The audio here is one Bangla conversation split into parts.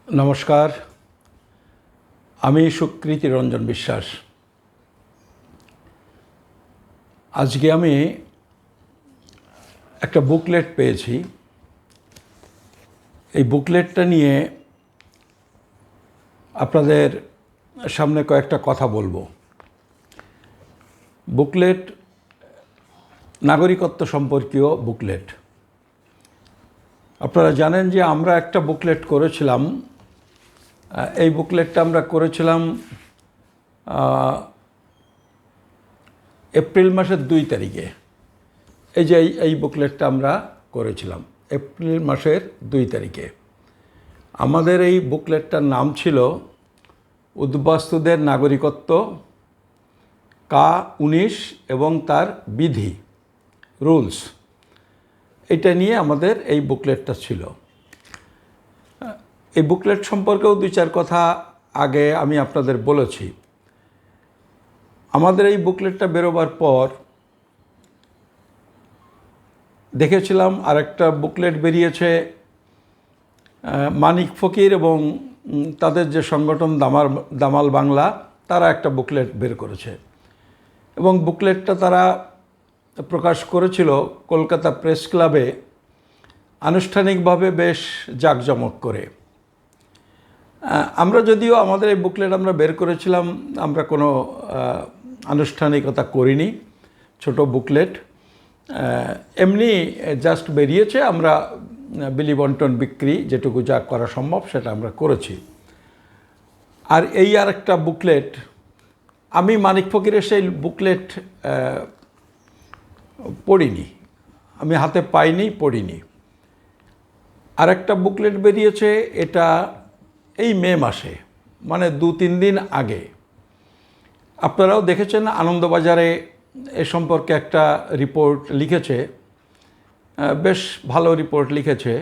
নমস্কার, আমি সুকৃতি রঞ্জন বিশ্বাস। আজকে আমি একটা বুকলেট পেয়েছি। এই বুকলেটটা নিয়ে আপনাদের সামনে কয়েকটা কথা বলবো। বুকলেট নাগরিকত্ব সম্পর্কীয় বুকলেট। আপনারা জানেন যে আমরা একটা বুকলেট করেছিলাম। এই বুকলেটটা আমরা করেছিলাম এপ্রিল মাসের 2 তারিখে। এই বুকলেটটা আমরা করেছিলাম এপ্রিল মাসের 2 তারিখে। আমাদের এই বুকলেটটার নাম ছিল উদ্বাস্তুদের নাগরিকত্ব কা-19 এবং তার বিধি, রুলস। এটা নিয়ে আমাদের এই বুকলেটটা ছিল। এই বুকলেট সম্পর্কেও 2-4 কথা আগে আমি আপনাদের বলেছি। আমাদের এই বুকলেটটা বেরোবার পর দেখেছিলাম আরেকটা বুকলেট বেরিয়েছে, মানিক ফকির এবং তাদের যে সংগঠন দামাল বাংলা, তারা একটা বুকলেট বের করেছে এবং বুকলেটটা তারা প্রকাশ করেছিল কলকাতা প্রেস ক্লাবে আনুষ্ঠানিকভাবে বেশ জাঁকজমক করে। আমরা যদিও আমাদের এই বুকলেট আমরা বের করেছিলাম, আমরা কোনো আনুষ্ঠানিকতা করিনি, ছোট বুকলেট এমনি জাস্ট বেরিয়েছে। আমরা বিলি বন্টন বিক্রি যেটুকু যা করা সম্ভব সেটা আমরা করেছি। আর একটা বুকলেট আমি মানিক ফকিরের সেই বুকলেট পড়িনি, আমি হাতে পাইনি, পড়িনি। আর একটা বুকলেট বেরিয়েছে, এটা এই মে মাসে, মানে 2-3 দিন আগে। আপনারাও দেখেছেন, আনন্দবাজারে এ সম্পর্কে একটা রিপোর্ট লিখেছে, বেশ ভালো রিপোর্ট লিখেছে।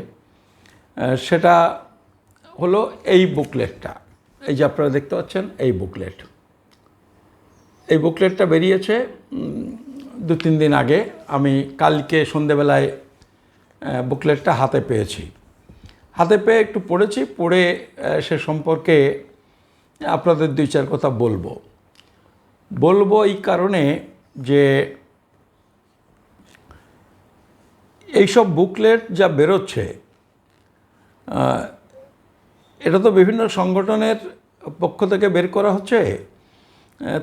সেটা হলো এই বুকলেটটা, এই যে আপনারা দেখতে পাচ্ছেন এই বুকলেট। এই বুকলেটটা বেরিয়েছে 2-3 দিন আগে। আমি কালকে সন্ধেবেলায় বুকলেটটা হাতে পেয়েছি। হাতে পেয়ে একটু পড়েছি, পড়ে সে সম্পর্কে আপনাদের 2-4 কথা বলবো এই কারণে যে এইসব বুকলেট যা বেরোচ্ছে, এটা তো বিভিন্ন সংগঠনের পক্ষ থেকে বের করা হচ্ছে।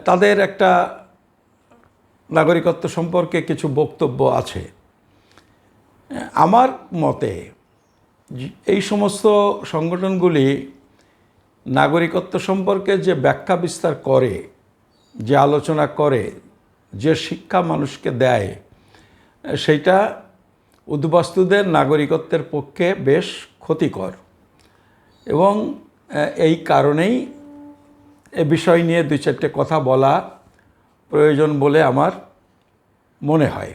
তাদের একটা নাগরিকত্ব সম্পর্কে কিছু বক্তব্য আছে। আমার মতে এই সমস্ত সংগঠনগুলি নাগরিকত্ব সম্পর্কে যে ব্যাখ্যা বিস্তার করে, যে আলোচনা করে, যে শিক্ষা মানুষকে দেয়, সেইটা উদ্বাস্তুদের নাগরিকত্বের পক্ষে বেশ ক্ষতিকর। এবং এই কারণেই এ বিষয় নিয়ে 2-4টে কথা বলা প্রয়োজন বলে আমার মনে হয়।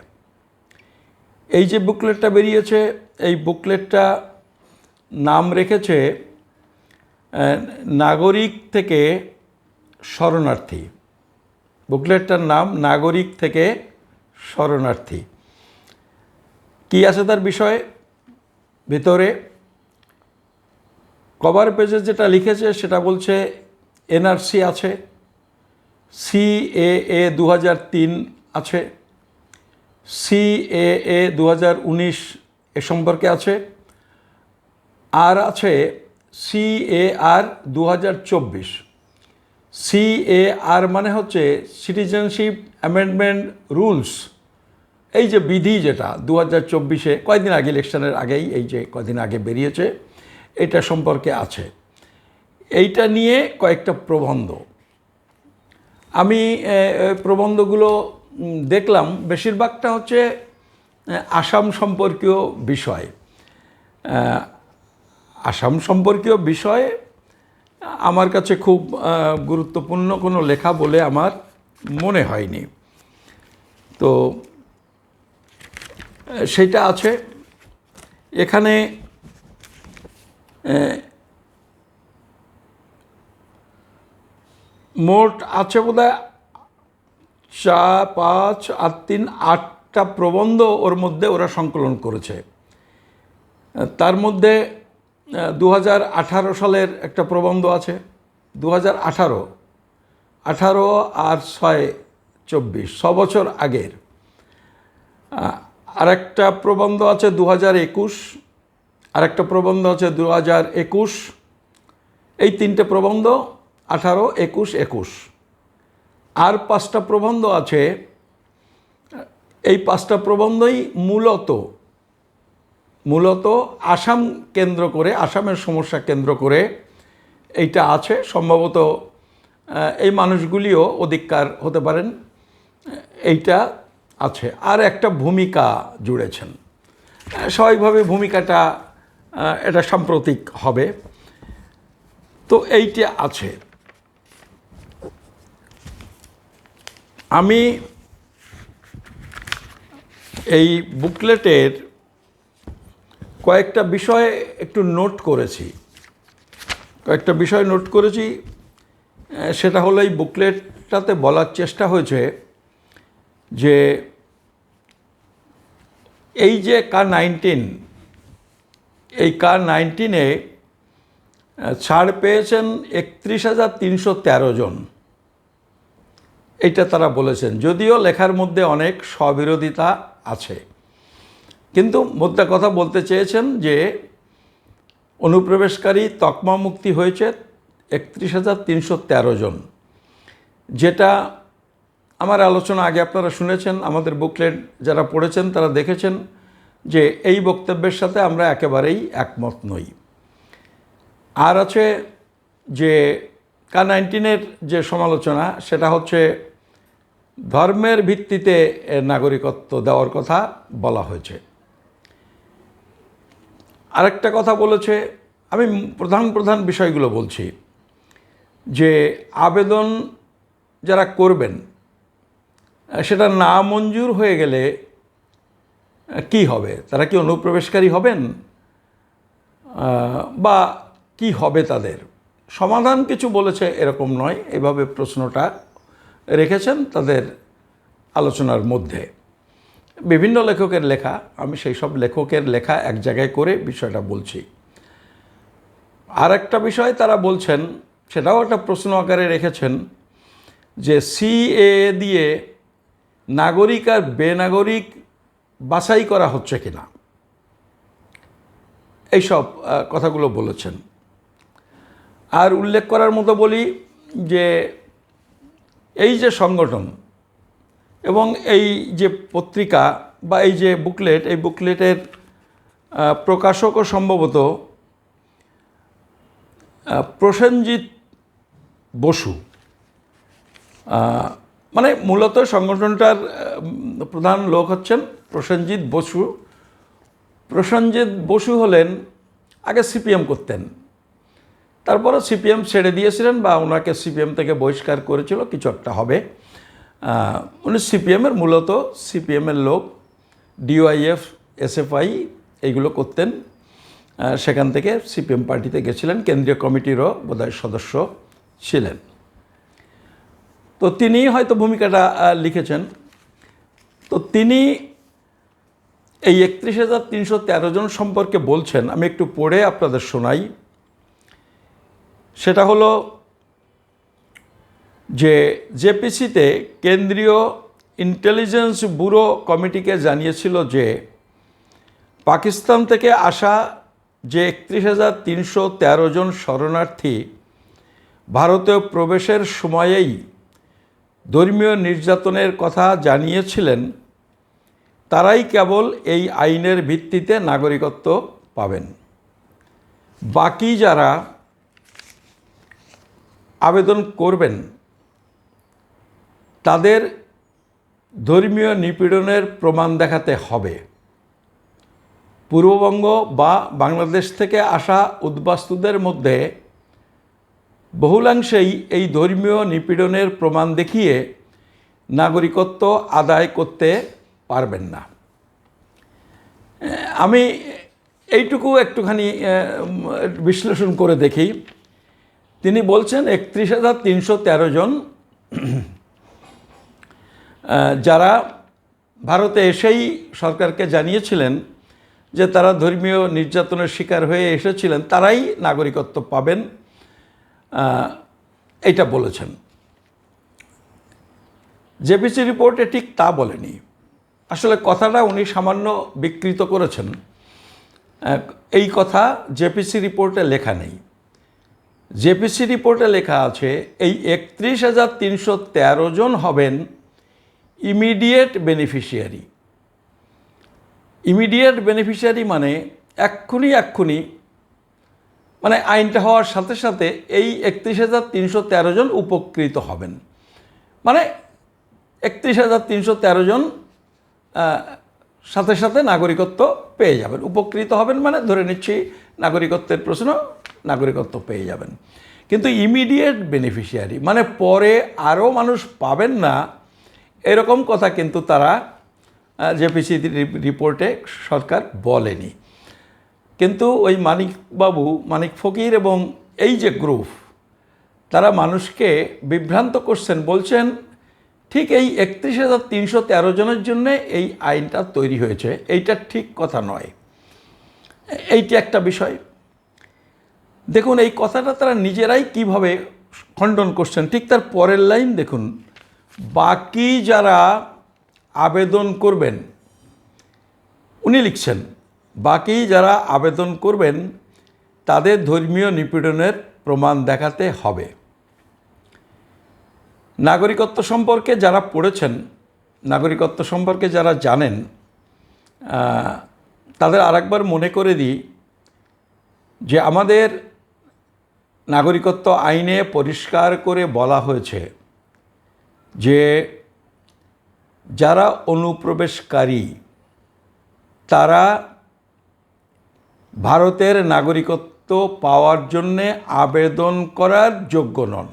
এই যে বুকলেটটা বেরিয়েছে, এই বুকলেটটা নাম রেখেছে নাগরিক থেকে শরণার্থী। বুকলেটটার নাম নাগরিক থেকে শরণার্থী। কি আছে তার বিষয়ে? ভিতরে কভার পেজে যেটা লিখেছে সেটা বলছে এনআরসি আছে, সিএএ 2003 আছে, সিএএ 2019 এ সম্পর্কে আছে, আর আছে সিএআর 2024। সিএআর মানে হচ্ছে সিটিজেনশিপ অ্যামেন্ডমেন্ট রুলস। এই যে বিধি, যেটা 2024-এ কয়েকদিন আগে, ইলেকশনের আগেই, এই যে কয়েকদিন আগে বেরিয়েছে, এটা সম্পর্কে আছে। এইটা নিয়ে কয়েকটা প্রবন্ধ, আমি প্রবন্ধগুলো দেখলাম। বেশিরভাগটা হচ্ছে আসাম সম্পর্কীয় বিষয়। আসাম সম্পর্কীয় বিষয়ে আমার কাছে খুব গুরুত্বপূর্ণ কোনো লেখা বলে আমার মনে হয়নি। তো সেটা আছে এখানে। মোট আছে বোধহয় 4, 5 আর 3, 8টা প্রবন্ধ ওর মধ্যে ওরা সংকলন করেছে। তার মধ্যে 2018 সালের একটা প্রবন্ধ আছে, 2018, 18 আর 6, 24, 6 বছর আগের। আরেকটা প্রবন্ধ আছে 2021, আরেকটা প্রবন্ধ আছে 2021। এই 3টে প্রবন্ধ 18, 21, 21। আর 5টা প্রবন্ধ আছে। এই 5টা প্রবন্ধই মূলত আসাম কেন্দ্র করে, আসামের সমস্যা কেন্দ্র করে এইটা আছে। সম্ভবত এই মানুষগুলিও অধিকার হতে পারেন, এইটা আছে। আর একটা ভূমিকা জুড়েছেন। স্বাভাবিকভাবে ভূমিকাটা এটা সাম্প্রতিক হবে। তো এইটা আছে। আমি এই বুকলেটের কয়েকটা বিষয় একটু নোট করেছি। সেটা হলো এই বুকলেটটাতে বলার চেষ্টা হয়েছে যে এই যে Car-19, এই Car-19-এ ছাড় পেয়েছেন 31,313 জন। এইটা তারা বলেছেন, যদিও লেখার মধ্যে অনেক স্ববিরোধিতা আছে। কিন্তু মোদ্দা কথা বলতে চেয়েছেন যে অনুপ্রবেশকারী তকমা মুক্তি হয়েছে 31,313 জন, যেটা আমার আলোচনা আগে আপনারা শুনেছেন। আমাদের বুকলেট যারা পড়েছেন তারা দেখেছেন যে এই বক্তব্যের সাথে আমরা একেবারেই একমত নই। আর আছে যে Car-19-এর যে সমালোচনা, সেটা হচ্ছে ধর্মের ভিত্তিতে নাগরিকত্ব দেওয়ার কথা বলা হয়েছে। আরেকটা কথা বলেছে, আমি প্রধান বিষয়গুলো বলছি, যে আবেদন যারা করবেন সেটা না মঞ্জুর হয়ে গেলে কি হবে? তারা কি অনুপ্রবেশকারী হবেন বা কি হবে? তাদের সমাধান কিছু বলেছে এরকম নয়, এভাবে প্রশ্নটা রেখেছেন তাদের আলোচনার মধ্যে। বিভিন্ন লেখকের লেখা, আমি সেই সব লেখকের লেখা এক জায়গায় করে বিষয়টা বলছি। আর একটা বিষয় তারা বলছেন, সেটাও একটা প্রশ্ন আকারে রেখেছেন, যে CAA দিয়ে নাগরিক আর বেনাগরিক বাছাই করা হচ্ছে কিনা, এইসব কথাগুলো বলেছেন। আর উল্লেখ করার মতো বলি যে এই যে সংগঠন এবং এই যে পত্রিকা বা এই যে বুকলেট, এই বুকলেটের প্রকাশকও সম্ভবত প্রসেনজিৎ বসু, মানে মূলত সংগঠনটার প্রধান লোক হচ্ছেন প্রসেনজিৎ বসু। প্রসেনজিৎ বসু হলেন, আগে CPM করতেন, তারপরে CPM ছেড়ে দিয়েছিলেন বা ওনাকে CPM থেকে বহিষ্কার করেছিল, কিছু একটা হবে। উনি CPM-এর মূলত CPM-এর লোক, DYF, SFI এইগুলো করতেন। সেখান থেকে CPM পার্টিতে গেছিলেন, কেন্দ্রীয় কমিটিরও বোধহয় সদস্য ছিলেন। তো তিনি হয়তো ভূমিকাটা লিখেছেন। তো তিনি এই 31,313 জন সম্পর্কে বলছেন, আমি একটু পড়ে আপনাদের শোনাই। সেটা হলো যে জেপিসিতে কেন্দ্রীয় ইন্টেলিজেন্স ব্যুরো কমিটিকে জানিয়েছিল যে পাকিস্তান থেকে আসা যে 31,313 জন শরণার্থী ভারতে প্রবেশের সময়েই ধর্মীয় নির্যাতনের কথা জানিয়েছিলেন, তারাই কেবল এই আইনের ভিত্তিতে নাগরিকত্ব পাবেন। বাকি যারা আবেদন করবেন তাদের ধর্মীয় নিপীড়নের প্রমাণ দেখাতে হবে। পূর্ববঙ্গ বা বাংলাদেশ থেকে আসা উদ্বাস্তুদের মধ্যে বহুলাংশেই এই ধর্মীয় নিপীড়নের প্রমাণ দেখিয়ে নাগরিকত্ব আদায় করতে পারবেন না। আমি এইটুকু একটুখানি বিশ্লেষণ করে দেখি। তিনি বলছেন 31,313 জন যারা ভারতে এসেই সরকারকে জানিয়েছিলেন যে তারা ধর্মীয় নির্যাতনের শিকার হয়ে এসেছিলেন তারাই নাগরিকত্ব পাবেন, এটা বলেছেন। জেপিসি রিপোর্টে ঠিক তা বলেনি। আসলে কথাটা উনি সামান্য বিকৃত করেছেন। এই কথা জেপিসি রিপোর্টে লেখা নেই। জেপিসি রিপোর্টে লেখা আছে এই 31,313 জন হবেন ইমিডিয়েট বেনিফিশিয়ারি। ইমিডিয়েট বেনিফিশিয়ারি মানে এক্ষুনি মানে আইনটা হওয়ার সাথে সাথে এই 31,313 জন উপকৃত হবেন। মানে 31,313 জন সাথে সাথে নাগরিকত্ব পেয়ে যাবেন। উপকৃত হবেন মানে ধরে নিচ্ছি নাগরিকত্বের প্রশ্ন, নাগরিকত্ব পেয়ে যাবেন। কিন্তু ইমিডিয়েট বেনিফিশিয়ারি মানে পরে আরও মানুষ পাবেন না, এরকম কথা কিন্তু তারা জেপিসি রিপোর্টে সরকার বলেনি। কিন্তু ওই মানিক ফকির এবং এই যে গ্রুপ, তারা মানুষকে বিভ্রান্ত করছেন, বলছেন ঠিক এই 31,313 জনের জন্য এই আইনটা তৈরি হয়েছে। এইটা ঠিক কথা নয়। এইটি একটা বিষয়। দেখুন এই কথাটা তারা নিজেরাই কিভাবে খণ্ডন করছেন। ঠিক তার পরের লাইন দেখুন, বাকি যারা আবেদন করবেন, উনি লিখছেন বাকি যারা আবেদন করবেন তাদের ধর্মীয় নিপীড়নের প্রমাণ দেখাতে হবে। নাগরিকত্ব সম্পর্কে যারা পড়েছেন, নাগরিকত্ব সম্পর্কে যারা জানেন, তাদের আরেকবার মনে করে দিই যে আমাদের নাগরিকত্ব আইনে পরিষ্কার করে বলা হয়েছে যে যারা অনুপ্রবেশকারী তারা ভারতের নাগরিকত্ব পাওয়ার জন্যে আবেদন করার যোগ্য নন।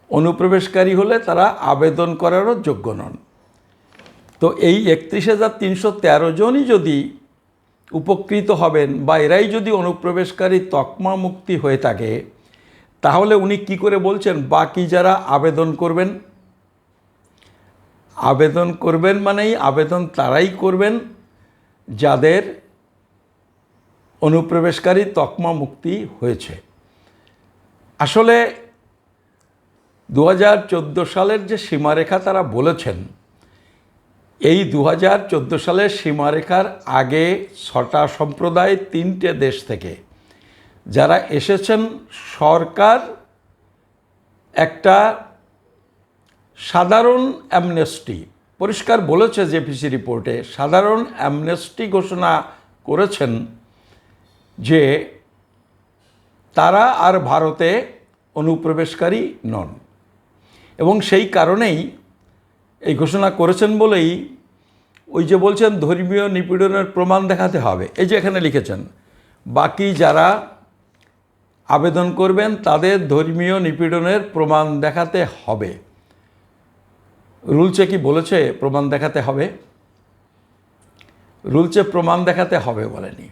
অনুপ্রবেশকারী হলে তারা আবেদন করারও যোগ্য নন। তো এই 31,313 জনই যদি উপকৃত হবেন বা এরাই যদি অনুপ্রবেশকারী তকমা মুক্তি হয়ে থাকে, তাহলে উনি কি করে বলছেন বাকি যারা আবেদন করবেন? আবেদন করবেন মানেই আবেদন তারাই করবেন যাদের অনুপ্রবেশকারী তকমা মুক্তি হয়েছে। আসলে 2014 সালের যে সীমারেখা তারা বলেছেন, এই 2014 সালের সীমারেখার আগে 6টা সম্প্রদায় 3টে দেশ থেকে যারা এসেছেন, সরকার একটা সাধারণ অ্যামনেস্টি পরিষ্কার বলেছে জেপিসি রিপোর্টে, সাধারণ অ্যামনেস্টি ঘোষণা করেছেন যে তারা আর ভারতে অনুপ্রবেশকারী নন। এবং সেই কারণেই এই ঘোষণা করেছেন বলেই ওই যে বলছেন ধর্মীয় নিপীড়নের প্রমাণ দেখাতে হবে, এই যে এখানে লিখেছেন বাকি যারা আবেদন করবেন তাদের ধর্মীয় নিপীড়নের প্রমাণ দেখাতে হবে। রুলসে কি বলেছে প্রমাণ দেখাতে হবে? রুলসে প্রমাণ দেখাতে হবে বলেনি।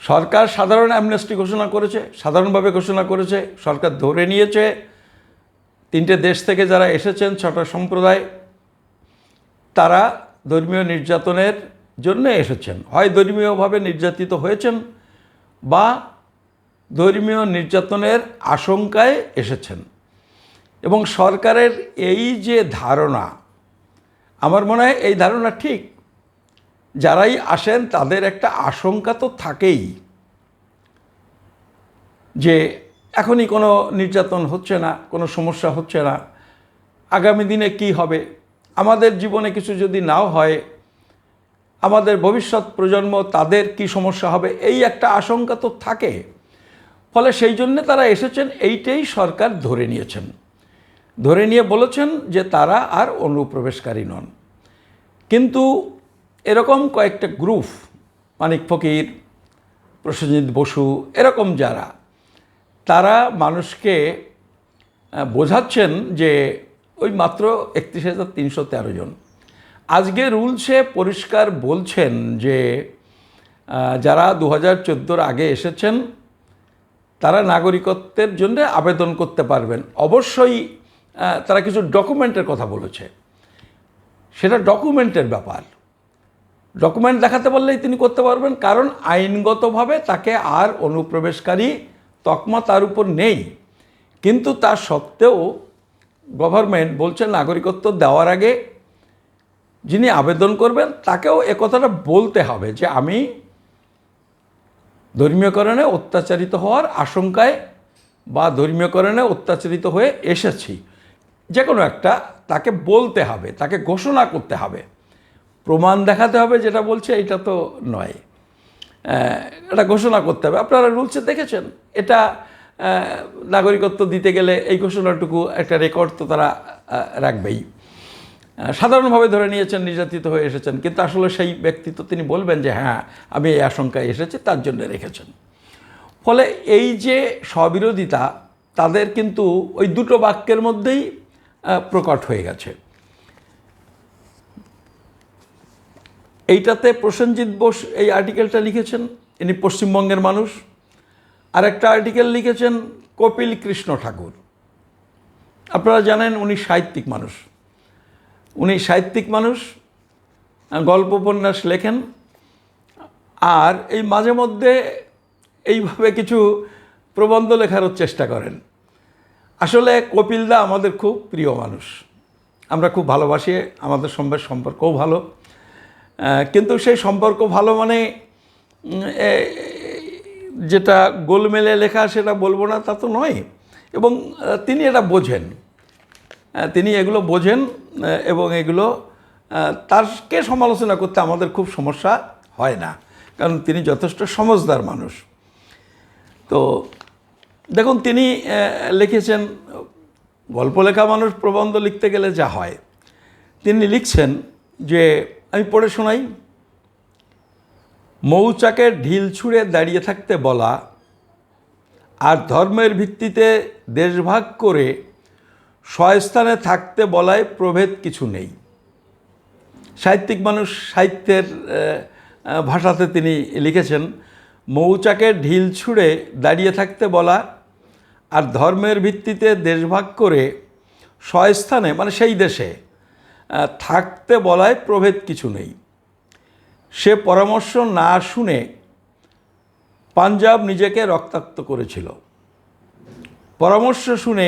সরকার সাধারণ অ্যামনেস্টি ঘোষণা করেছে, সাধারণভাবে ঘোষণা করেছে। সরকার ধরে নিয়েছে 3টে দেশ থেকে যারা এসেছেন, 6টা সম্প্রদায়, তারা ধর্মীয় নির্যাতনের জন্য এসেছেন, হয় ধর্মীয়ভাবে নির্যাতিত হয়েছেন বা ধর্মীয় নির্যাতনের আশঙ্কায় এসেছেন। এবং সরকারের এই যে ধারণা, আমার মনে হয় এই ধারণা ঠিক। যারাই আসেন তাদের একটা আশঙ্কা তো থাকেই যে এখনই কোনো নির্যাতন হচ্ছে না, কোনো সমস্যা হচ্ছে না, আগামী দিনে কি হবে, আমাদের জীবনে কিছু যদি নাও হয়, আমাদের ভবিষ্যৎ প্রজন্ম তাদের কি সমস্যা হবে, এই একটা আশঙ্কা তো থাকে। ফলে সেই জন্যে তারা এসেছেন, এইটাই সরকার ধরে নিয়েছেন। ধরে নিয়ে বলেছেন যে তারা আর অনুপ্রবেশকারী নন। কিন্তু এরকম কয়েকটা গ্রুপ, মানিক ফকির, প্রসেনজিৎ বসু, এরকম যারা, তারা মানুষকে বোঝাচ্ছেন যে ওই মাত্র 31,313 জন। আজকে রুলসে পরিষ্কার বলছেন যে যারা 2014 আগে এসেছেন তারা নাগরিকত্বের জন্য আবেদন করতে পারবেন। অবশ্যই তারা কিছু ডকুমেন্টের কথা বলেছে, সেটা ডকুমেন্টের ব্যাপার। ডকুমেন্ট দেখাতে পারলেই তিনি করতে পারবেন, কারণ আইনগতভাবে তাকে আর অনুপ্রবেশকারী তকমা তার উপর নেই। কিন্তু তা সত্ত্বেও গভর্নমেন্ট বলছে নাগরিকত্ব দেওয়ার আগে যিনি আবেদন করবেন তাকেও একথাটা বলতে হবে যে আমি ধর্মীয়করণে অত্যাচারিত হওয়ার আশঙ্কায় বা ধর্মীয়করণে অত্যাচারিত হয়ে এসেছি, যে কোনো একটা তাকে বলতে হবে, তাকে ঘোষণা করতে হবে, প্রমাণ দেখাতে হবে যেটা বলছে এটা তো নয়, এটা ঘোষণা করতে হবে। আপনারা রুলসে দেখেছেন এটা, নাগরিকত্ব দিতে গেলে এই ঘোষণাটুকু একটা রেকর্ড তো তারা রাখবেই। সাধারণভাবে ধরে নিয়েছেন নির্যাতিত হয়ে এসেছেন, কিন্তু আসলে সেই ব্যক্তি তো তিনি বলবেন যে হ্যাঁ আমি এই আশঙ্কায় এসেছি, তার জন্য রেখেছেন। ফলে এই যে স্ববিরোধিতা তাদের কিন্তু ওই দুটো বাক্যের মধ্যেই প্রকট হয়ে গেছে। এইটাতে প্রসেনজিৎ বোস এই আর্টিকেলটা লিখেছেন, ইনি পশ্চিমবঙ্গের মানুষ। আর একটা আর্টিকেল লিখেছেন কপিল কৃষ্ণ ঠাকুর। আপনারা জানেন উনি সাহিত্যিক মানুষ, গল্প উপন্যাস লেখেন, আর এই মাঝে মধ্যে এইভাবে কিছু প্রবন্ধ লেখারও চেষ্টা করেন। আসলে কপিলদা আমাদের খুব প্রিয় মানুষ, আমরা খুব ভালোবাসি, আমাদের সঙ্গে সম্পর্কও ভালো। কিন্তু সেই সম্পর্ক ভালো মানে যেটা গোলমেলে লেখা সেটা বলবো না তা তো নয়, এবং তিনি এটা বোঝেন, তিনি এগুলো বোঝেন, এবং এগুলো তারকে সমালোচনা করতে আমাদের খুব সমস্যা হয় না, কারণ তিনি যথেষ্ট সমঝদার মানুষ। তো দেখুন তিনি লিখেছেন, গল্প লেখা মানুষ প্রবন্ধ লিখতে গেলে যা হয়, তিনি লিখছেন যে আমি পড়ে শোনাই। মৌচাকের ঢিল ছুঁড়ে দাঁড়িয়ে থাকতে বলা আর ধর্মের ভিত্তিতে দেশভাগ করে স্বস্থানে থাকতে বলায় প্রভেদ কিছু নেই। সাহিত্যিক মানুষ, সাহিত্যের ভাষাতে তিনি লিখেছেন, মৌচাকের ঢিল ছুঁড়ে দাঁড়িয়ে থাকতে বলা আর ধর্মের ভিত্তিতে দেশভাগ করে স্বস্থানে মানে সেই দেশে থাকতে বলায় প্রভেদ কিছু নেই। সে পরামর্শ না শুনে পাঞ্জাব নিজেকে রক্তাক্ত করেছিল। পরামর্শ শুনে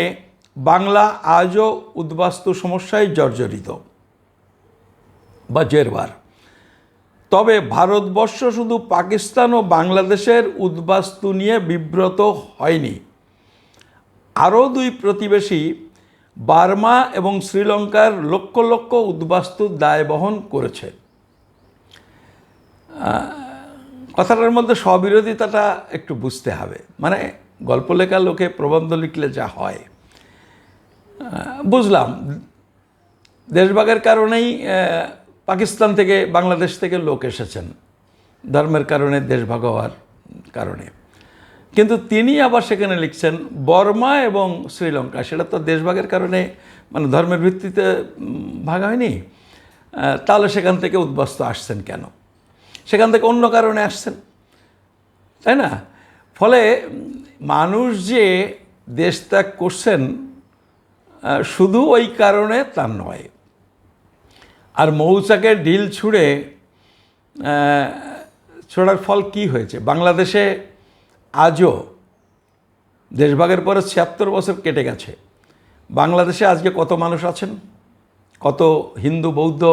বাংলা আজও উদ্বাস্তু সমস্যায় জর্জরিত বা জেরবার। তবে ভারতবর্ষ শুধু পাকিস্তান ও বাংলাদেশের উদ্বাস্তু নিয়ে বিব্রত হয়নি। আরও দুই প্রতিবেশী বার্মা এবং শ্রীলঙ্কার লক্ষ লক্ষ উদ্বাস্তুর দায় বহন করেছে। কথাটার মধ্যে স্ববিরোধিতাটা একটু বুঝতে হবে। মানে গল্প লেখা লোকে প্রবন্ধ লিখলে যা হয়, বুঝলাম দেশভাগের কারণেই পাকিস্তান থেকে বাংলাদেশ থেকে লোক এসেছেন, ধর্মের কারণে দেশভাগ হওয়ার কারণে। কিন্তু তিনি আবার সেখানে লিখছেন বর্মা এবং শ্রীলঙ্কা, সেটা তো দেশভাগের কারণে মানে ধর্মের ভিত্তিতে ভাগ হয়নি, তাহলে সেখান থেকে উদ্বাস্তু আসছেন কেন? সেখান থেকে অন্য কারণে আসছেন, তাই না? ফলে মানুষ যে দেশ ত্যাগ করছেন শুধু ওই কারণে তা নয়। আর মৌচাকের ঢিল ছোড়ার ফল কি হয়েছে? বাংলাদেশে আজও দেশভাগের পরে ৭৬ বছর কেটে গেছে, বাংলাদেশে আজকে কত মানুষ আছেন, কত হিন্দু বৌদ্ধ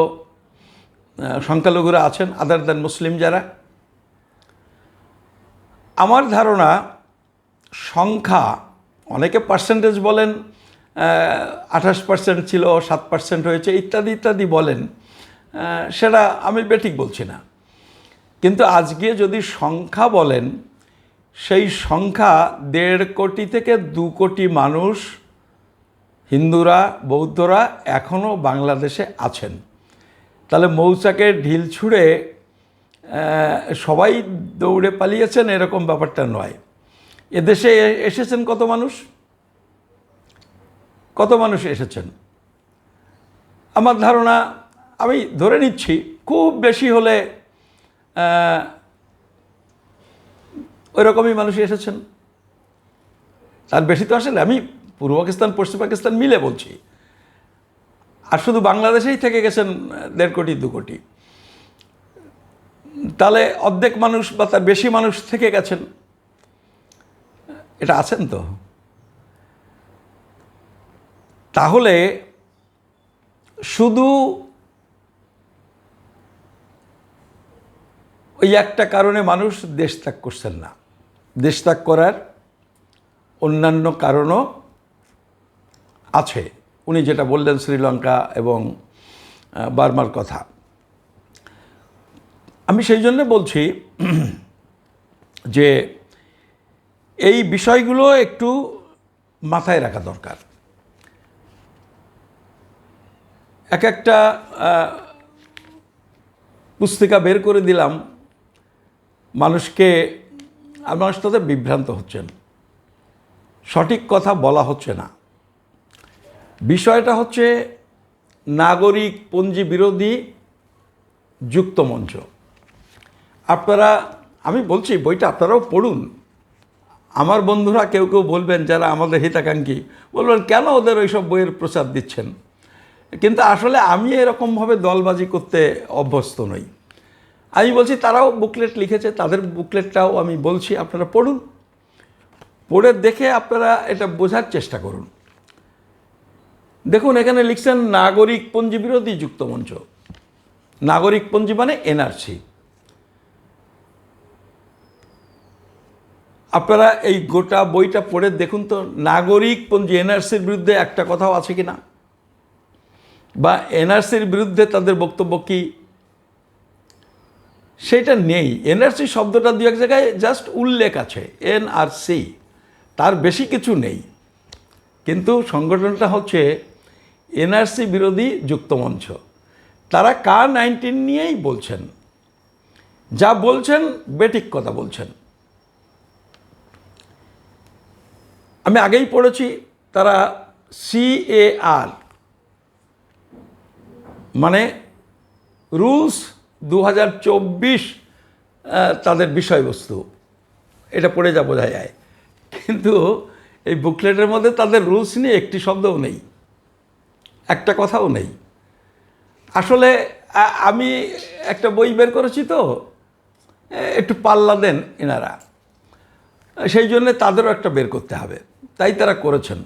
সংখ্যালঘুরা আছেন আদার দ্যান মুসলিম যারা? আমার ধারণা সংখ্যা, অনেকে পার্সেন্টেজ বলেন 28% ছিল 7% হয়েছে ইত্যাদি ইত্যাদি বলেন, সেটা আমি বেঠিক বলছি না। কিন্তু আজকে যদি সংখ্যা বলেন, সেই সংখ্যা 1.5 কোটি থেকে 2 কোটি মানুষ, হিন্দুরা বৌদ্ধরা এখনও বাংলাদেশে আছেন। তাহলে মৌচাকের ঢিল ছুঁড়ে সবাই দৌড়ে পালিয়েছেন এরকম ব্যাপারটা নয়। এদেশে এসেছেন কত মানুষ এসেছেন? আমার ধারণা, আমি ধরে নিচ্ছি খুব বেশি হলে ওইরকমই মানুষ এসেছেন, তার বেশি তো আসলে আমি পূর্ব পাকিস্তান পশ্চিম পাকিস্তান মিলে বলছি। আর শুধু বাংলাদেশেই থেকে গেছেন 1.5 কোটি 2 কোটি, তাহলে অর্ধেক মানুষ বা তার বেশি মানুষ থেকে গেছেন, এটা আছেন তো। তাহলে শুধু ওই একটা কারণে মানুষ দেশ ত্যাগ করছেন না, দেশ ত্যাগ করার অন্যান্য কারণও আছে। উনি যেটা বললেন শ্রীলঙ্কা এবং বার্মার কথা, আমি সেই জন্য বলছি যে এই বিষয়গুলো একটু মাথায় রাখা দরকার। একটা পুস্তিকা বের করে দিলাম, মানুষকে মানুষ তাদের বিভ্রান্ত হচ্ছেন, সঠিক কথা বলা হচ্ছে না। বিষয়টা হচ্ছে নাগরিকপঞ্জি বিরোধী যুক্তমঞ্চ। আপনারা, আমি বলছি বইটা আপনারাও পড়ুন। আমার বন্ধুরা কেউ কেউ বলবেন, যারা আমাদের হিতাকাঙ্ক্ষী, বলবেন কেন ওদের ওইসব বইয়ের প্রচার দিচ্ছেন। কিন্তু আসলে আমি এরকমভাবে দলবাজি করতে অভ্যস্ত নই। আমি বলছি তারাও বুকলেট লিখেছে, তাদের বুকলেটটাও আমি বলছি আপনারা পড়ুন, পড়ে দেখে আপনারা এটা বোঝার চেষ্টা করুন। দেখুন এখানে লিখছেন নাগরিকপঞ্জি বিরোধী যুক্তমঞ্চ। নাগরিকপঞ্জি মানে এনআরসি। আপনারা এই গোটা বইটা পড়ে দেখুন তো, নাগরিকপঞ্জি এনআরসির বিরুদ্ধে একটা কথাও আছে কি না, বা এনআরসির বিরুদ্ধে তাদের বক্তব্য কি, সেটা নেই। এনআরসি শব্দটা দু এক জায়গায় জাস্ট উল্লেখ আছে, এনআরসি, তার বেশি কিছু নেই। কিন্তু সংগঠনটা হচ্ছে এনআরসি বিরোধী যুক্তমঞ্চ। তারা K-19 নিয়েই বলছেন, যা বলছেন বেঠিক কথা বলছেন। আমি আগেই পড়েছি, তারা CAR মানে রুলস 2024 তাদের বিষয়বস্তু, এটা পড়ে যা বোঝা যায়। কিন্তু এই বুকলেটের মধ্যে তাদের রুলস নিয়ে একটি শব্দও নেই, একটা কথাও নেই। আসলে আমি একটা বই বের করেছি তো, একটু পাল্লা দেন এনারা, সেই জন্যে তাদেরও একটা বের করতে হবে, তাই তারা করেছেন।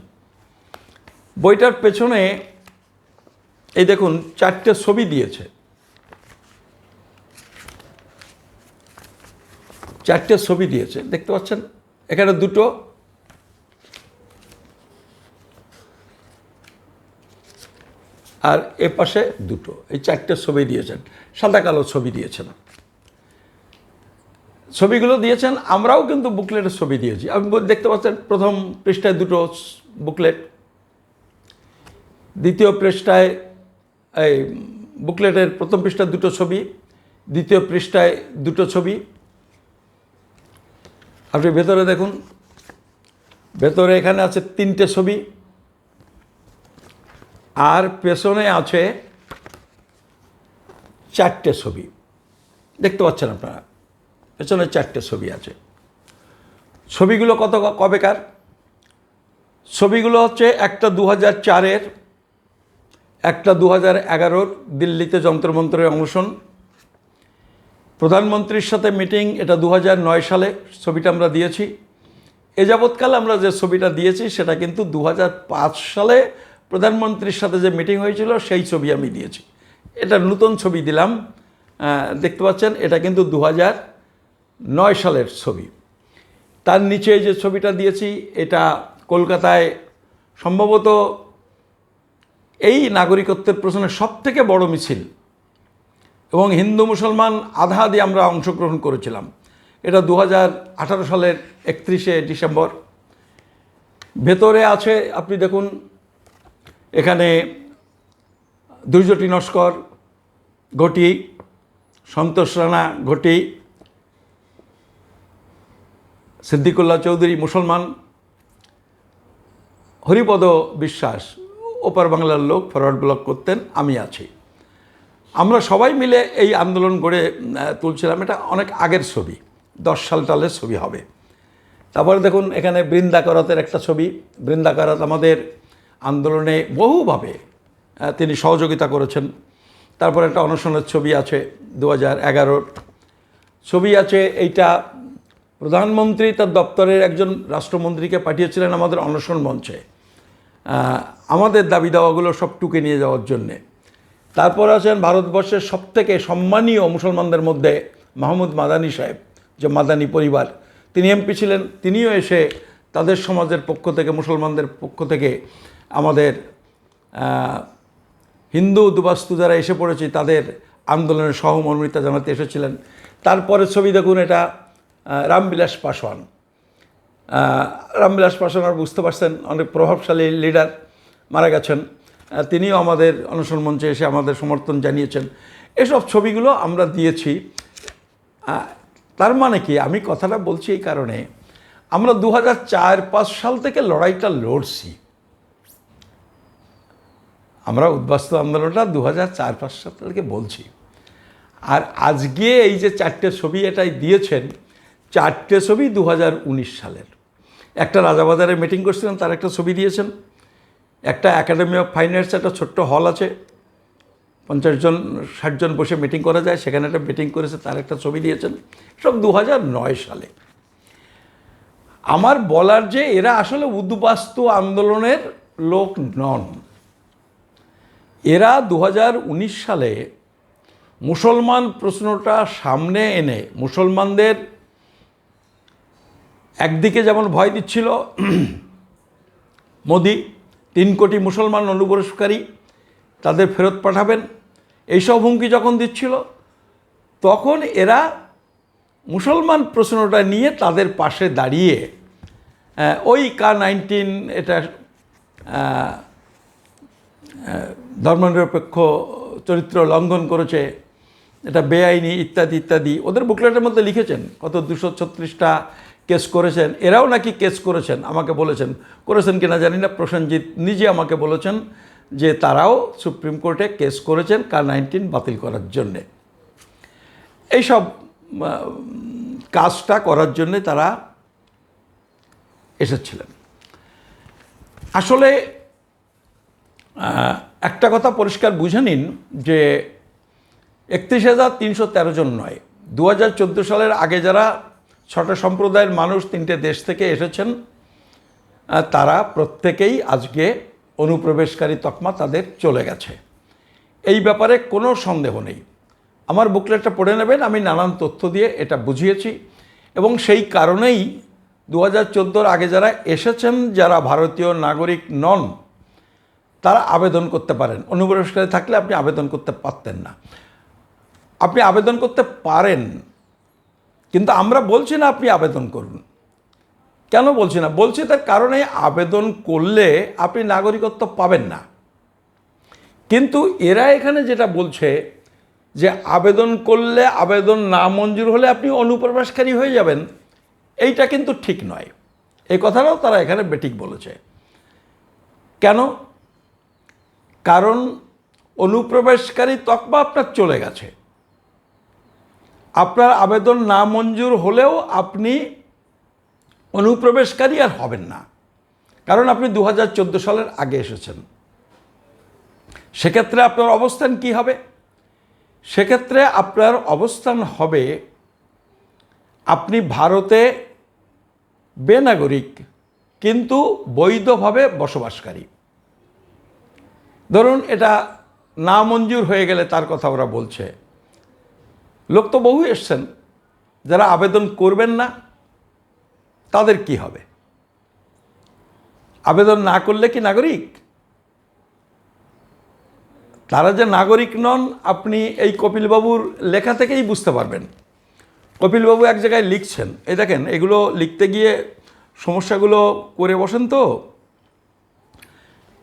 বইটার পেছনে এই দেখুন 4টে ছবি দিয়েছে, 4টে ছবি দিয়েছে, দেখতে পাচ্ছেন? এখানে 2টো, আর এ পাশে 2টো, এই 4টে ছবি দিয়েছেন, সাদা কালো ছবি দিয়েছেন। ছবিগুলো দিয়েছেন, আমরাও কিন্তু বুকলেটের ছবি দিয়েছি। আপনি দেখতে পাচ্ছেন প্রথম পৃষ্ঠায় 2টো বুকলেট, দ্বিতীয় পৃষ্ঠায় এই বুকলেটের প্রথম পৃষ্ঠায় 2টো ছবি, দ্বিতীয় পৃষ্ঠায় 2টো ছবি। আপনি ভেতরে দেখুন, ভেতরে এখানে আছে 3টে ছবি, আর পেছনে আছে 4টে ছবি। দেখতে পাচ্ছেন আপনারা, পেছনে 4টে ছবি আছে। ছবিগুলো কবেকার? ছবিগুলো হচ্ছে একটা 2004-এর, একটা 2011-র দিল্লিতে যন্ত্রমন্ত্রের অনশন, প্রধানমন্ত্রীর সাথে মিটিং, এটা 2009 সালে ছবিটা আমরা দিয়েছি। এ যাবৎকাল আমরা যে ছবিটা দিয়েছি সেটা কিন্তু 2005 সালে প্রধানমন্ত্রীর সাথে যে মিটিং হয়েছিল সেই ছবি আমি দিয়েছি। এটা নতুন ছবি দিলাম, দেখতে পাচ্ছেন, এটা কিন্তু 2009 সালের ছবি। তার নিচে যে ছবিটা দিয়েছি, এটা কলকাতায় সম্ভবত এই নাগরিকত্বের প্রশ্নে সবথেকে বড় মিছিল, এবং হিন্দু মুসলমান আধা আধি আমরা অংশগ্রহণ করেছিলাম। এটা 2018 সালের 31শে ডিসেম্বর। ভেতরে আছে, আপনি দেখুন, এখানে দুর্জটি নস্কর ঘটি, সন্তোষ রানা ঘটি, সিদ্দিকুল্লাহ চৌধুরী মুসলমান, হরিপদ বিশ্বাস ওপার বাংলার লোক, ফরওয়ার্ড ব্লক করতেন, আমি আছি। আমরা সবাই মিলে এই আন্দোলন গড়ে তুলছিলাম। এটা অনেক আগের ছবি, 10 সাল টালের ছবি হবে। তারপরে দেখুন এখানে বৃন্দা করাতের একটা ছবি। বৃন্দা করাত আমাদের আন্দোলনে বহুভাবে তিনি সহযোগিতা করেছেন। তারপর একটা অনশনের ছবি আছে 2011-র ছবি আছে। এইটা প্রধানমন্ত্রী তার দপ্তরের একজন রাষ্ট্রমন্ত্রীকে পাঠিয়েছিলেন আমাদের অনশন মঞ্চে আমাদের দাবি দাওয়াগুলো সব টুকে নিয়ে যাওয়ার জন্যে। তারপর আছেন ভারতবর্ষের সবথেকে সম্মানীয় মুসলমানদের মধ্যে মাহমুদ মাদানী সাহেব, যে মাদানী পরিবার, তিনি এমপি ছিলেন। তিনিও এসে তাদের সমাজের পক্ষ থেকে, মুসলমানদের পক্ষ থেকে আমাদের হিন্দু উদ্বাস্তু যারা এসে পড়েছে তাদের আন্দোলনের সহমর্মিতা জানাতে এসেছিলেন। তারপরে ছবি দেখুন, এটা রামবিলাস পাসওয়ান। রামবিলাস পাসওয়ান আর বুঝতে পারছেন, অনেক প্রভাবশালী লিডার, মারা গেছেন। তিনিও আমাদের অনশন মঞ্চে এসে আমাদের সমর্থন জানিয়েছেন। এসব ছবিগুলো আমরা দিয়েছি। তার মানে কি, আমি কথাটা বলছি এই কারণে, আমরা 2004-05 সাল থেকে লড়াইটা লড়ছি। আমরা উদ্বাস্তু আন্দোলনটা 2004-05 সাল থেকে বলছি। আর আজকে এই যে 4টে ছবি এটাই দিয়েছেন, 4টে ছবি 2019 সালের। একটা রাজাবাজারে মিটিং করছিলেন, তার একটা ছবি দিয়েছেন। একটা একাডেমি অফ ফাইন আর্টস একটা ছোট্ট হল আছে, 50-60 জন বসে মিটিং করা যায়, সেখানে একটা মিটিং করেছে, তার একটা ছবি দিয়েছেন। সব 2009 সালে। আমার বলার যে এরা আসলে উদ্বাস্তু আন্দোলনের লোক নন। এরা 2019 সালে মুসলমান প্রশ্নটা সামনে এনে মুসলমানদের একদিকে যেমন ভয় দিচ্ছিল মোদি, 3 কোটি মুসলমান অনুপ্রবেশকারী তাদের ফেরত পাঠাবেন, এইসব হুমকি যখন দিচ্ছিল, তখন এরা মুসলমান প্রশ্নটা নিয়ে তাদের পাশে দাঁড়িয়ে ওই K-19 এটা ধর্মনিরপেক্ষ চরিত্র লঙ্ঘন করেছে, এটা বেআইনি ইত্যাদি ইত্যাদি ওদের বুকলেটের মধ্যে লিখেছেন। কত 236টা কেস করেছেন। এরাও নাকি কেস করেছেন, আমাকে বলেছেন, করেছেন কিনা জানি না। প্রসেনজিৎ নিজে আমাকে বলেছেন যে তারাও সুপ্রিম কোর্টে কেস করেছেন K-19 বাতিল করার জন্যে। এইসব কাজটা করার জন্যে তারা এসেছিলেন। আসলে একটা কথা পরিষ্কার বুঝে নিন যে 31,313 জন নয়, 2014 সালের আগে যারা 6টা সম্প্রদায়ের মানুষ 3টে দেশ থেকে এসেছেন, তারা প্রত্যেকেই আজকে অনুপ্রবেশকারী তকমা তাদের চলে গেছে। এই ব্যাপারে কোনো সন্দেহ নেই। আমার বুকলেটটা পড়ে নেবেন, আমি নানান তথ্য দিয়ে এটা বুঝিয়েছি। এবং সেই কারণেই 2014-র আগে যারা এসেছেন, যারা ভারতীয় নাগরিক নন, তারা আবেদন করতে পারেন। অনুপ্রবেশকারী থাকলে আপনি আবেদন করতে পারতেন না। আপনি আবেদন করতে পারেন, কিন্তু আমরা বলছি না আপনি আবেদন করুন। কেন বলছি না? বলছি তার কারণে, আবেদন করলে আপনি নাগরিকত্ব পাবেন না। কিন্তু এরা এখানে যেটা বলছে যে আবেদন করলে, আবেদন না মঞ্জুর হলে আপনি অনুপ্রবেশকারী হয়ে যাবেন, এইটা কিন্তু ঠিক নয়। এই কথাটাও তারা এখানে বেঠিক বলেছে। কেন? কারণ অনুপ্রবেশকারী তকমা আপনার চলে গেছে। আপনার আবেদন না মঞ্জুর হলেও আপনি অনুপ্রবেশকারী আর হবেন না, কারণ আপনি 2014 সালের আগে এসেছেন। সেক্ষেত্রে আপনার অবস্থান কি হবে? সেক্ষেত্রে আপনার অবস্থান হবে, আপনি ভারতে বেনাগরিক কিন্তু বৈধভাবে বসবাসকারী। ধরুন এটা না মঞ্জুর হয়ে গেলে, তার কথা ওরা বলছে। লোক তো বহু এসছেন, যারা আবেদন করবেন না তাদের কি হবে? আবেদন না করলে কি নাগরিক? তারা যে নাগরিক নন আপনি এই কপিলবাবুর লেখা থেকেই বুঝতে পারবেন। কপিলবাবু এক জায়গায় লিখছেন, এই দেখেন, এগুলো লিখতে গিয়ে সমস্যাগুলো করে বসেন। তো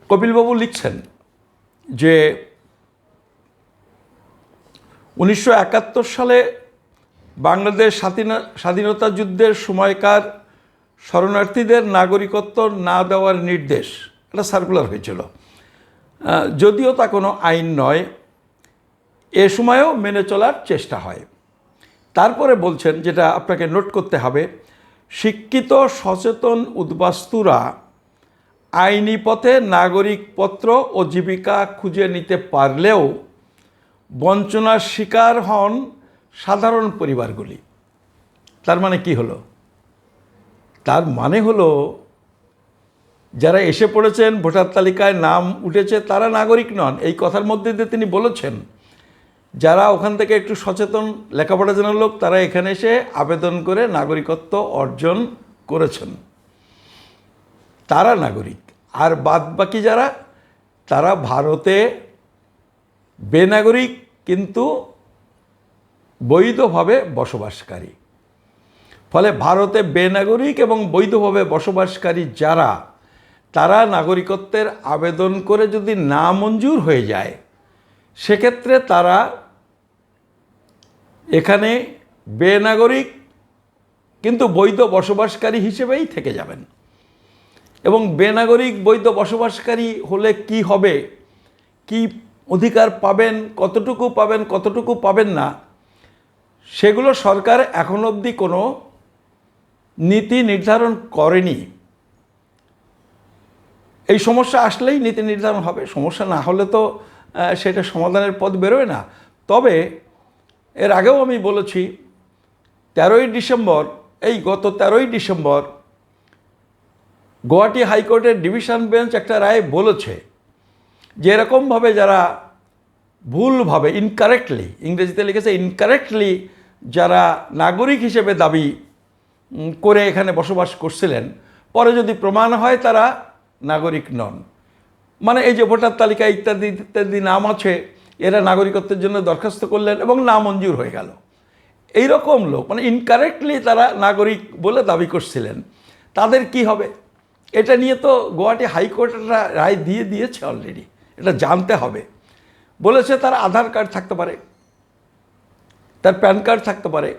কপিলবাবু লিখছেন যে 1971 সালে বাংলাদেশ স্বাধীনতা যুদ্ধের সময়কার শরণার্থীদের নাগরিকত্ব না দেওয়ার নির্দেশ, একটা সার্কুলার হয়েছিল। যদিও তা কোনো আইন নয়, এ সময়েও মেনে চলার চেষ্টা হয়। তারপরে বলছেন, যেটা আপনাকে নোট করতে হবে, শিক্ষিত সচেতন উদ্বাস্তুরা আইনি পথে নাগরিকপত্র ও জীবিকা খুঁজে নিতে পারলেও বঞ্চনার শিকার হন সাধারণ পরিবারগুলি। তার মানে কি হলো? তার মানে হলো যারা এসে পড়েছেন, ভোটার তালিকায় নাম উঠেছে, তারা নাগরিক নন। এই কথার মধ্যে দিয়ে তিনি বলেছেন যারা ওখান থেকে একটু সচেতন লেখাপড়া জানার লোক, তারা এখানে এসে আবেদন করে নাগরিকত্ব অর্জন করেছেন, তারা নাগরিক। আর বাদবাকি যারা, তারা ভারতে বেনাগরিক কিন্তু বৈধভাবে বসবাসকারী। ফলে ভারতে বেনাগরিক এবং বৈধভাবে বসবাসকারী যারা, তারা নাগরিকত্বের আবেদন করে যদি না মঞ্জুর হয়ে যায়, সেক্ষেত্রে তারা এখানে বেনাগরিক কিন্তু বৈধ বসবাসকারী হিসেবেই থেকে যাবেন। এবং বেনাগরিক বৈধ বসবাসকারী হলে কি হবে, কি অধিকার পাবেন, কতটুকু পাবেন না, সেগুলো সরকার এখন অবধি কোনো নীতি নির্ধারণ করেনি। এই সমস্যা আসলেই নীতি নির্ধারণ হবে, সমস্যা না হলে তো সেটা সমাধানের পথ বেরোয় না। তবে এর আগেও আমি বলেছি, 13ই ডিসেম্বর, এই গত 13ই ডিসেম্বর গুয়াহাটি হাইকোর্টের ডিভিশন বেঞ্চ একটা রায় বলেছে যে এরকমভাবে যারা ভুলভাবে, ইনকারেক্টলি, ইংরেজিতে লিখেছে ইনকারেক্টলি, যারা নাগরিক হিসেবে দাবি করে এখানে বসবাস করছিলেন, পরে যদি প্রমাণ হয় তারা নাগরিক নন, মানে এই যে ভোটার তালিকা ইত্যাদি ইত্যাদি নাম আছে, এরা নাগরিকত্বের জন্য দরখাস্ত করলেন এবং নামঞ্জুর হয়ে গেল, এই রকম লোক, মানে ইনকারেক্টলি তারা নাগরিক বলে দাবি করছিলেন, তাদের কি হবে? এটা নিয়ে তো গুয়াহাটি হাইকোর্টের রায় দিয়েছে অলরেডি, এটা জানতে হবে। বলেছে তার আধার কার্ড থাকতে পারে, তার প্যান কার্ড থাকতে পারে,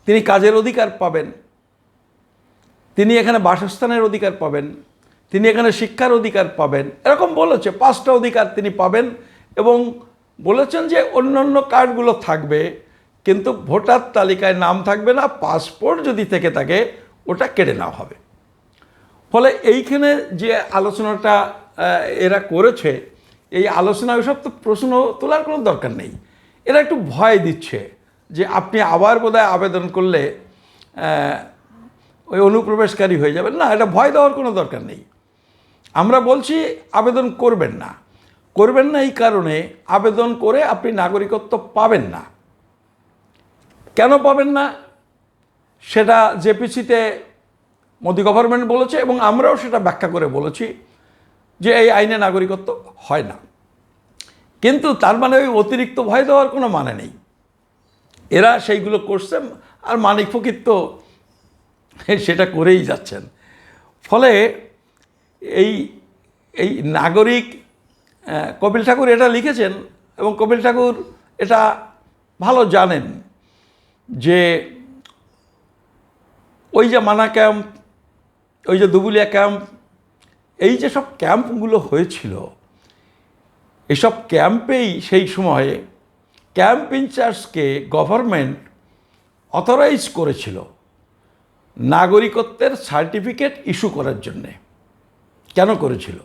তিনি কাজের অধিকার পাবেন, তিনি এখানে বাসস্থানের অধিকার পাবেন, তিনি এখানে শিক্ষার অধিকার পাবেন, এরকম বলেছে 5টা অধিকার তিনি পাবেন। এবং বলেছেন যে অন্যান্য কার্ডগুলো থাকবে, কিন্তু ভোটার তালিকায় নাম থাকবে না, পাসপোর্ট যদি থেকে থাকে ওটা কেটে নেওয়া হবে। ফলে এইখানে যে আলোচনাটা এরা করেছে, এই আলোচনা ওইসব তো প্রশ্ন তোলার কোনো দরকার নেই। এরা একটু ভয় দিচ্ছে যে আপনি আবার বোধহয় আবেদন করলে ওই অনুপ্রবেশকারী হয়ে যাবেন। না, এটা ভয় দেওয়ার কোনো দরকার নেই। আমরা বলছি আবেদন করবেন না, এই কারণে আবেদন করে আপনি নাগরিকত্ব পাবেন না। কেন পাবেন না সেটা জেপিসিতে মোদি গভর্নমেন্ট বলেছে এবং আমরাও সেটা ব্যাখ্যা করে বলেছি যে এই আইনে নাগরিকত্ব হয় না। কিন্তু তার মানে ওই অতিরিক্ত ভয় দেওয়ার কোনো মানে নেই। এরা সেইগুলো করছে, আর মানিক ফকির তো সেটা করেই যাচ্ছেন। ফলে এই নাগরিক, কপিল ঠাকুর এটা লিখেছেন এবং কপিল ঠাকুর এটা ভালো জানেন যে ওই যে মানা ক্যাম্প, ওই যে দুবুলিয়া ক্যাম্প, এই যে সব ক্যাম্পগুলো হয়েছিল, এইসব ক্যাম্পেই সেই সময়ে ক্যাম্প ইনচার্জকে গভর্নমেন্ট অথরাইজ করেছিল নাগরিকত্বের সার্টিফিকেট ইস্যু করার জন্যে। কেন করেছিল?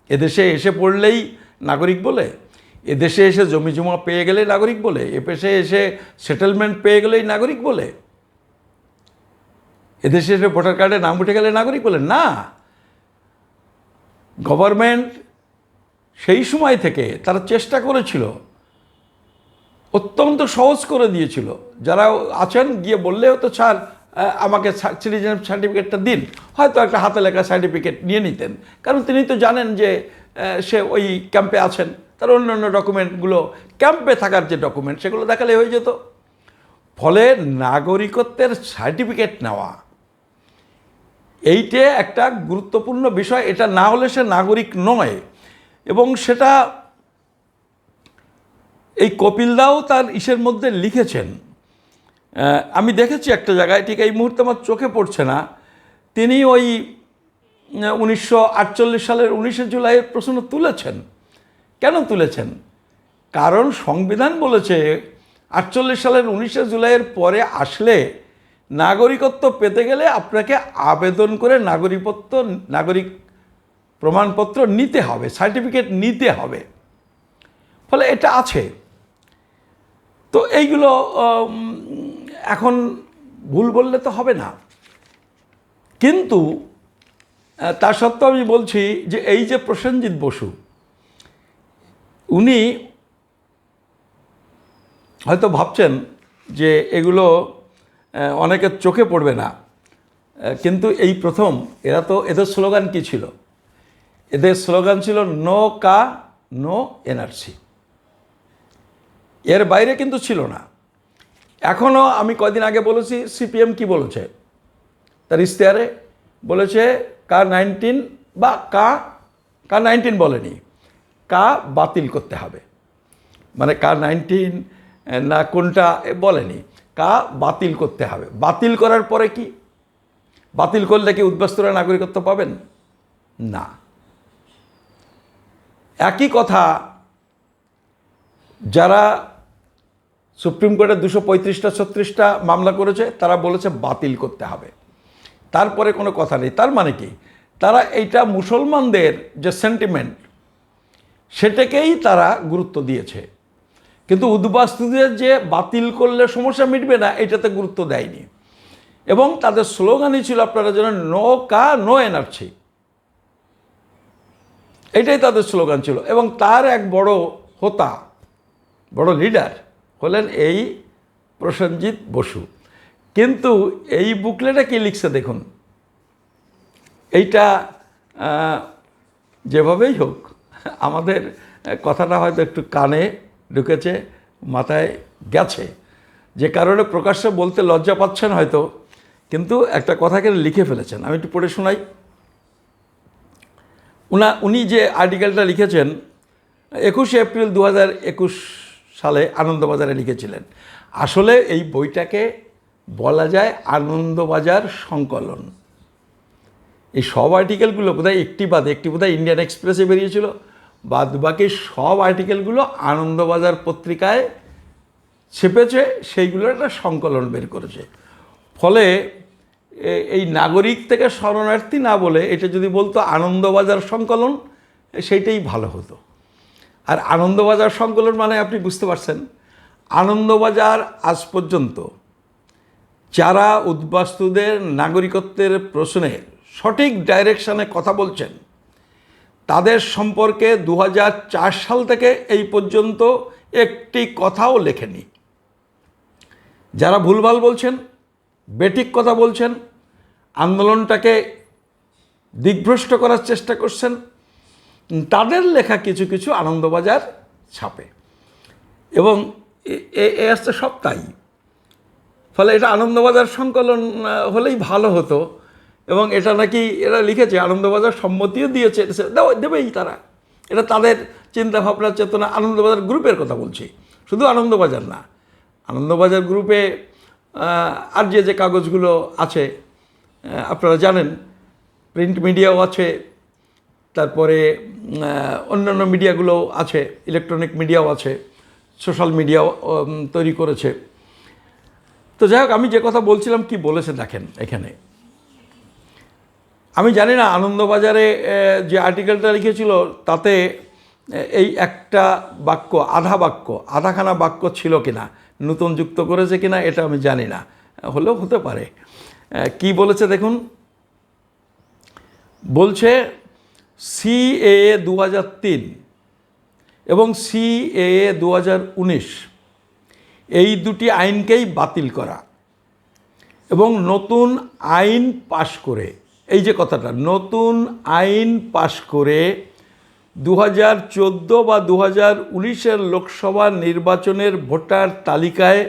এদেশে এসে পড়লেই নাগরিক বলে, এদেশে এসে জমি জমা পেয়ে গেলে নাগরিক বলে, এদেশে এসে সেটেলমেন্ট পেয়ে গেলেই নাগরিক বলে, এদেশে এসে ভোটার কার্ডে নাম উঠে গেলে নাগরিক বলে না। গভর্নমেন্ট সেই সময় থেকে তারা চেষ্টা করেছিল, অত্যন্ত সহজ করে দিয়েছিল। যারা আছেন গিয়ে বললে হতো স্যার আমাকে সিটিজেন সার্টিফিকেটটা দিন, হয়তো একটা হাতে লেখা সার্টিফিকেট নিয়ে নিতেন, কারণ তিনি তো জানেন যে সে ওই ক্যাম্পে আছেন, তার অন্যান্য ডকুমেন্টগুলো, ক্যাম্পে থাকার যে ডকুমেন্ট, সেগুলো দেখালে হয়ে যেত। ফলে নাগরিকত্বের সার্টিফিকেট নেওয়া এইটা একটা গুরুত্বপূর্ণ বিষয়। এটা না হলে সে নাগরিক নয়। এবং সেটা এই কপিল দাও তার ইসের মধ্যে লিখেছেন, আমি দেখেছি একটা জায়গায়, ঠিক এই মুহূর্তে আমার চোখে পড়ছে না, তিনি ওই 1948 সালের 19শে জুলাইয়ের প্রশ্ন তুলেছেন। কেন তুলেছেন? কারণ সংবিধান বলেছে 48 সালের 19শে জুলাইয়ের পরে আসলে নাগরিকত্ব পেতে গেলে আপনাকে আবেদন করে নাগরিক প্রমাণপত্র নিতে হবে, সার্টিফিকেট নিতে হবে। ফলে এটা আছে। তো এইগুলো এখন ভুল বললে তো হবে না, কিন্তু তা সত্ত্বেও আমি বলছি যে এই যে প্রসেনজিৎ বসু, উনি হয়তো ভাবছেন যে এগুলো অনেকের চোখে পড়বে না, কিন্তু এই প্রথম এদের স্লোগান কী ছিল? এদের স্লোগান ছিল নো কা নো এনআরসি, এর বাইরে কিন্তু ছিল না। এখনও আমি কয়দিন আগে বলেছি, সিপিএম কি বলেছে তার ইশতেহারে? বলেছে কা 19 বা কা 19 বলেনি, কা বাতিল করতে হবে, মানে কা 19 না কোনটা বলেনি, কা বাতিল করতে হবে। বাতিল করার পরে কি? বাতিল করলে কি উদ্বাস্তুরা নাগরিকত্ব পাবেন? না। একই কথা যারা সুপ্রিম কোর্টে 235টা 36টা মামলা করেছে তারা বলেছে বাতিল করতে হবে, তারপরে কোনো কথা নেই। তার মানে কি? তারা এইটা মুসলমানদের যে সেন্টিমেন্ট সেটাকেই তারা গুরুত্ব দিয়েছে, কিন্তু উদ্বাস্তুদের যে বাতিল করলে সমস্যা মিটবে না এটাতে গুরুত্ব দেয়নি। এবং তাদের স্লোগানই ছিল, আপনারা জানেন, নো কা নো এনআরসি, এটাই তাদের স্লোগান ছিল। এবং তার এক বড় হোতা, বড় লিডার হলেন এই প্রসেনজিৎ বসু। কিন্তু এই বুকলেটে কি লিখছে দেখুন। এইটা যেভাবেই হোক আমাদের কথাটা হয়তো একটু কানে ঢুকেছে, মাথায় গেছে, যে কারণে প্রকাশ্যে বলতে লজ্জা পাচ্ছেন হয়তো, কিন্তু একটা কথাকে লিখে ফেলেছেন। আমি একটু পড়ে শোনাই। উনি যে আর্টিকেলটা লিখেছেন 21শে এপ্রিল 2021 সালে আনন্দবাজারে লিখেছিলেন। আসলে এই বইটাকে বলা যায় আনন্দবাজার সংকলন। এই সব আর্টিকেলগুলো বোধহয় একটি বোধহয় ইন্ডিয়ান এক্সপ্রেসে বেরিয়েছিল, বাদ বাকি সব আর্টিকেলগুলো আনন্দবাজার পত্রিকায় ছেপেছে, সেইগুলো একটা সংকলন বের করেছে। ফলে এই নাগরিক থেকে শরণার্থী না বলে এটা যদি বলতো আনন্দবাজার সংকলন, সেইটাই ভালো হতো। আর আনন্দবাজার সংকলন মানে আপনি বুঝতে পারছেন, আনন্দবাজার আজ পর্যন্ত যারা উদ্বাস্তুদের নাগরিকত্বের প্রশ্নে সঠিক ডাইরেকশানে কথা বলছেন তাদের সম্পর্কে 2004 সাল থেকে এই পর্যন্ত একটি কথাও লেখেনি। যারা ভুলভাল বলছেন, বেঠিক কথা বলছেন, আন্দোলনটাকে দিগ্ভ্রষ্ট করার চেষ্টা করছেন, তাদের লেখা কিছু কিছু আনন্দবাজার ছাপে, এবং এ আসছে সব তাই। ফলে এটা আনন্দবাজার সংকলন হলেই ভালো হতো। এবং এটা নাকি এরা লিখেছে, আনন্দবাজার সম্মতিও দিয়েছে, দেবেই তারা, এটা তাদের চিন্তাভাবনা চেতনা। আনন্দবাজার গ্রুপের কথা বলছি, শুধু আনন্দবাজার না, আনন্দবাজার গ্রুপে আর যে কাগজগুলো আছে আপনারা জানেন, প্রিন্ট মিডিয়াও আছে, তারপরে অন্যান্য মিডিয়াগুলো আছে, ইলেকট্রনিক মিডিয়াও আছে, সোশ্যাল মিডিয়াও তৈরি করেছে। তো যাই হোক, আমি যে কথা বলছিলাম কি বলেছে দেখেন এখানে। আমি জানি না আনন্দবাজারে যে আর্টিকেলটা লিখেছিল তাতে এই একটা বাক্য, আধাখানা বাক্য ছিল কিনা, নতুন যুক্ত করেছে কিনা এটা আমি জানি না, হলেও হতে পারে। কি বলেছে দেখুন। বলছে সিএএ 2003 এবং সিএএ 2019 এই দুটি আইনকেই বাতিল করা এবং নতুন আইন পাশ করে, এই যে কথাটা, নতুন আইন পাশ করে 2014 বা 2019 লোকসভা নির্বাচনের ভোটার তালিকায়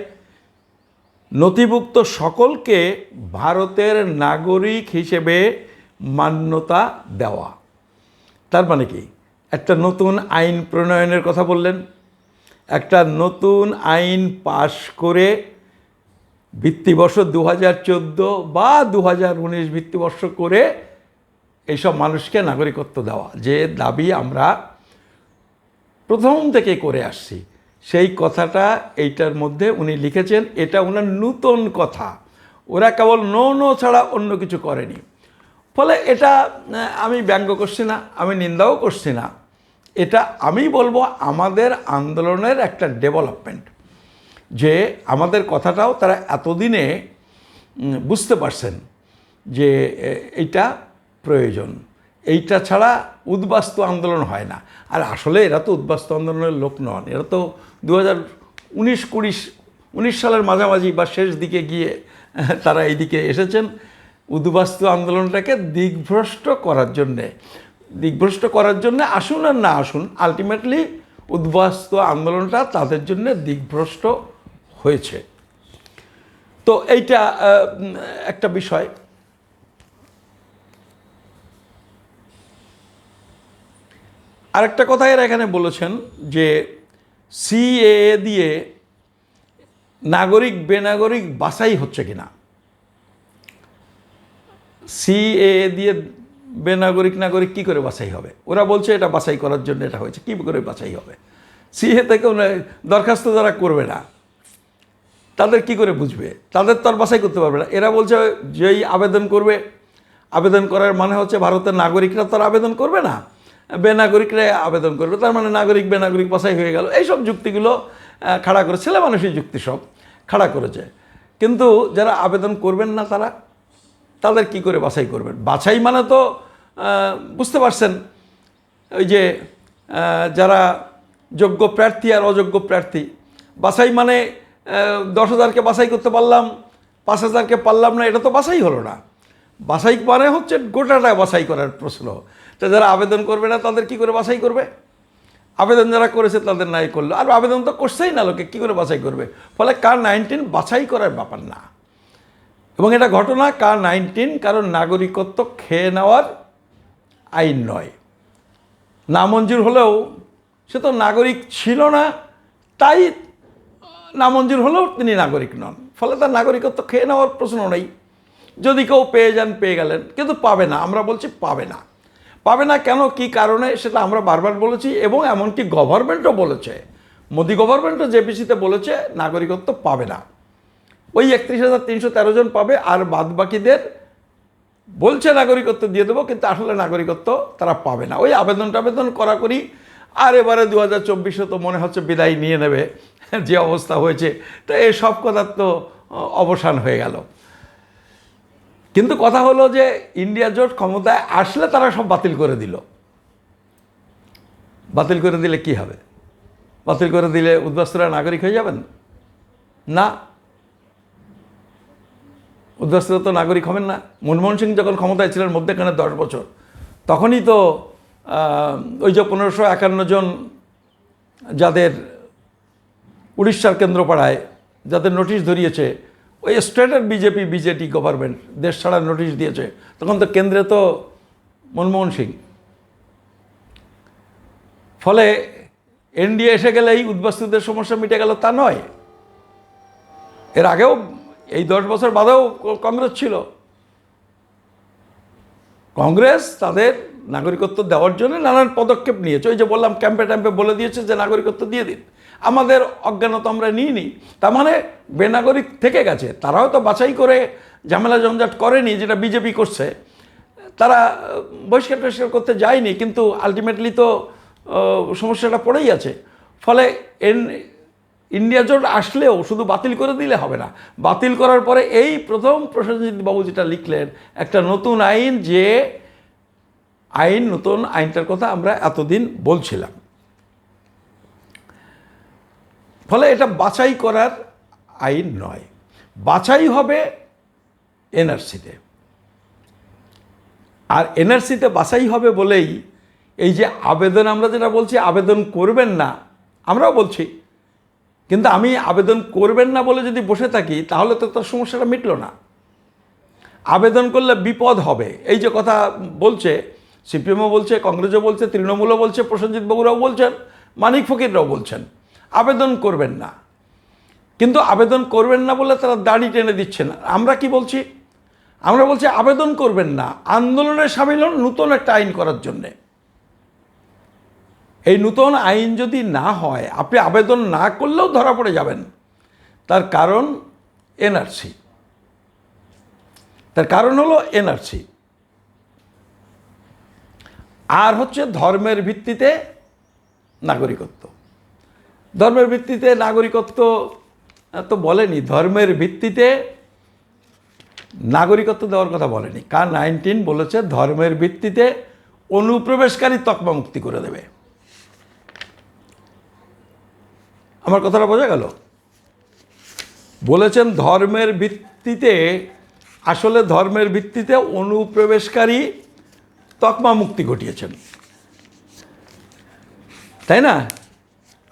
নথিভুক্ত সকলকে ভারতের নাগরিক হিসেবে মান্যতা দেওয়া। তার মানে কি? একটা নতুন আইন প্রণয়নের কথা বললেন, একটা নতুন আইন পাশ করে ভিত্তিবর্ষ 2014 বা 2019 ভিত্তিবর্ষ করে এইসব মানুষকে নাগরিকত্ব দেওয়া, যে দাবি আমরা প্রথম থেকে করে আসছি, সেই কথাটা এইটার মধ্যে উনি লিখেছেন। এটা ওনার নূতন কথা, ওরা কেবল নো ছাড়া অন্য কিছু করেনি। ফলে এটা আমি ব্যঙ্গ করছি না, আমি নিন্দাও করছি না, এটা আমি বলবো আমাদের আন্দোলনের একটা ডেভেলপমেন্ট, যে আমাদের কথাটাও তারা এতদিনে বুঝতে পারছেন যে এইটা প্রয়োজন, এইটা ছাড়া উদ্বাস্তু আন্দোলন হয় না। আর আসলে এরা তো উদ্বাস্তু আন্দোলনের লোক নন, এরা তো 2019 সালের মাঝামাঝি বা শেষ দিকে গিয়ে তারা এইদিকে এসেছেন উদ্বাস্তু আন্দোলনটাকে দিগ্ভ্রষ্ট করার জন্যে আসুন আর না আসুন, আলটিমেটলি উদ্বাস্তু আন্দোলনটা তাদের জন্য দিগ্ভ্রষ্ট হয়েছে। তো এইটা একটা বিষয়। আরেকটা কথা এরা এখানে বলেছেন যে সিএএ দিয়ে নাগরিক বেনাগরিক বাছাই হচ্ছে কিনা। সিএএ দিয়ে বেনাগরিক নাগরিক কী করে বাছাই হবে? ওরা বলছে এটা বাছাই করার জন্য এটা হয়েছে। কী করে বাছাই হবে? সিএ থেকে দরখাস্ত যারা করবে না তাদের কি করে বুঝবে? তাদের তো আর বাছাই করতে পারবে না। এরা বলছে যেই আবেদন করবে, আবেদন করার মানে হচ্ছে ভারতের নাগরিকরা তো আর আবেদন করবে না, বেনাগরিকরা আবেদন করবে, তার মানে নাগরিক বেনাগরিক বাছাই হয়ে গেল। এইসব যুক্তিগুলো খাড়া করে, ছেলে মানুষই যুক্তি সব খাড়া করেছে। কিন্তু যারা আবেদন করবেন না তাদের কি করে বাছাই করবেন? বাছাই মানে তো বুঝতে পারছেন, ওই যে যারা যোগ্য প্রার্থী আর অযোগ্য প্রার্থী, বাছাই মানে 10,000কে বাছাই করতে পারলাম, 5,000কে পারলাম না, এটা তো বাছাই হলো না। বাছাই মানে হচ্ছে গোটাটা বাছাই করার প্রশ্ন। তো যারা আবেদন করবে না তাদের কি করে বাছাই করবে? আবেদন যারা করেছে তাদের নাই করলো, আর আবেদন তো করছেই না লোকে, কী করে বাছাই করবে? ফলে কার-19 বাছাই করার ব্যাপার না। এবং এটা ঘটনা কার-19 কারণ নাগরিকত্ব খেয়ে নেওয়ার আইন নয়। নামঞ্জুর হলেও সে তো নাগরিক ছিল না, তাই নামঞ্জুর হলেও তিনি নাগরিক নন, ফলে তার নাগরিকত্ব খেয়ে নেওয়ার প্রশ্ন নেই। যদি কেউ পেয়ে যান পেয়ে গেলেন, কিন্তু পাবে না। আমরা বলছি পাবে না। পাবে না কেন, কি কারণে, সেটা আমরা বারবার বলেছি এবং এমনকি গভর্নমেন্টও বলেছে, মোদি গভর্নমেন্টও জেপিসিতে বলেছে নাগরিকত্ব পাবে না। ওই 31,313 জন পাবে, আর বাদ বাকিদের বলছে নাগরিকত্ব দিয়ে দেবো, কিন্তু আসলে নাগরিকত্ব তারা পাবে না। ওই আবেদন করা করি, আর এবারে 2024-এ তো মনে হচ্ছে বিদায় নিয়ে নেবে, যে অবস্থা হয়েছে। তো এই সব কথার তো অবসান হয়ে গেল। কিন্তু কথা হলো যে ইন্ডিয়া জোট ক্ষমতায় আসলে তারা সব বাতিল করে দিল। বাতিল করে দিলে কি হবে? বাতিল করে দিলে উদ্বাস্তুরা নাগরিক হয়ে যাবেন না? উদ্বাস্তুরা তো নাগরিক হবেন না। মনমোহন সিং যখন ক্ষমতায় ছিলেন মধ্যেখানে 10 বছর, তখনই তো ওই যে 1551 জন যাদের উড়িষ্যার কেন্দ্রপাড়ায় যাদের নোটিশ ধরিয়েছে, ওই স্টেটের বিজেপি গভর্নমেন্ট দেশ ছাড়ার নোটিশ দিয়েছে, তখন তো কেন্দ্রে তো মনমোহন সিং। ফলে এনডিএ এসে গেলে এই উদ্বাস্তুদের সমস্যা মিটে গেল তা নয়। এর আগেও এই 10 বছর বাদেও কংগ্রেস ছিল। কংগ্রেস তাদের নাগরিকত্ব দেওয়ার জন্য নানান পদক্ষেপ নিয়েছে। ওই যে বললাম, ক্যাম্পে বলে দিয়েছে যে নাগরিকত্ব দিয়ে দিন। আমাদের অজ্ঞানতা আমরা নিইনি, তার মানে বেনাগরিক থেকে গেছে। তারাও তো বাছাই করে ঝামেলা জঞ্জাট করেনি, যেটা বিজেপি করছে। তারা বহিষ্কার করতে যায়নি, কিন্তু আলটিমেটলি তো সমস্যাটা পড়েই আছে। ফলে ইন্ডিয়া জোট আসলেও শুধু বাতিল করে দিলে হবে না। বাতিল করার পরে এই প্রথম প্রসেনজিৎ বাবু যেটা লিখলেন, একটা নতুন আইন, যে নতুন আইনটার কথা আমরা এতদিন বলছিলাম। ফলে এটা বাছাই করার আইন নয়, বাছাই হবে এনআরসিতে। আর এনআরসিতে বাছাই হবে বলেই এই যে আবেদন, আমরা যেটা বলছি আবেদন করবেন না, আমরাও বলছি, কিন্তু আমি আবেদন করবেন না বলে যদি বসে থাকি তাহলে তো তার সমস্যাটা মিটল না। আবেদন করলে বিপদ হবে, এই যে কথা বলছে সিপিএমও বলছে, কংগ্রেসও বলছে, তৃণমূলও বলছে, প্রসেনজিৎ বাবুরাও বলছেন, মানিক ফকিররাও বলছেন আবেদন করবেন না। কিন্তু আবেদন করবেন না বলে তারা দাড়ি টেনে দিচ্ছে না। আমরা কি বলছি? আমরা বলছি আবেদন করবেন না, আন্দোলনে সামিল হন নতুন একটা আইন করার জন্যে। এই নতুন আইন যদি না হয়, আপনি আবেদন না করলেও ধরা পড়ে যাবেন। তার কারণ এনআরসি। তার কারণ হলো এনআরসি। আর হচ্ছে ধর্মের ভিত্তিতে নাগরিকত্ব। ধর্মের ভিত্তিতে নাগরিকত্ব তো বলেনি, ধর্মের ভিত্তিতে নাগরিকত্ব দেওয়ার কথা বলেনি। কার 19 বলেছে ধর্মের ভিত্তিতে অনুপ্রবেশকারী তকমা মুক্তি করে দেবে। আমার কথাটা বোঝা গেল? বলেছেন ধর্মের ভিত্তিতে, আসলে ধর্মের ভিত্তিতে অনুপ্রবেশকারী তকমা মুক্তি ঘটিয়েছেন, তাই না?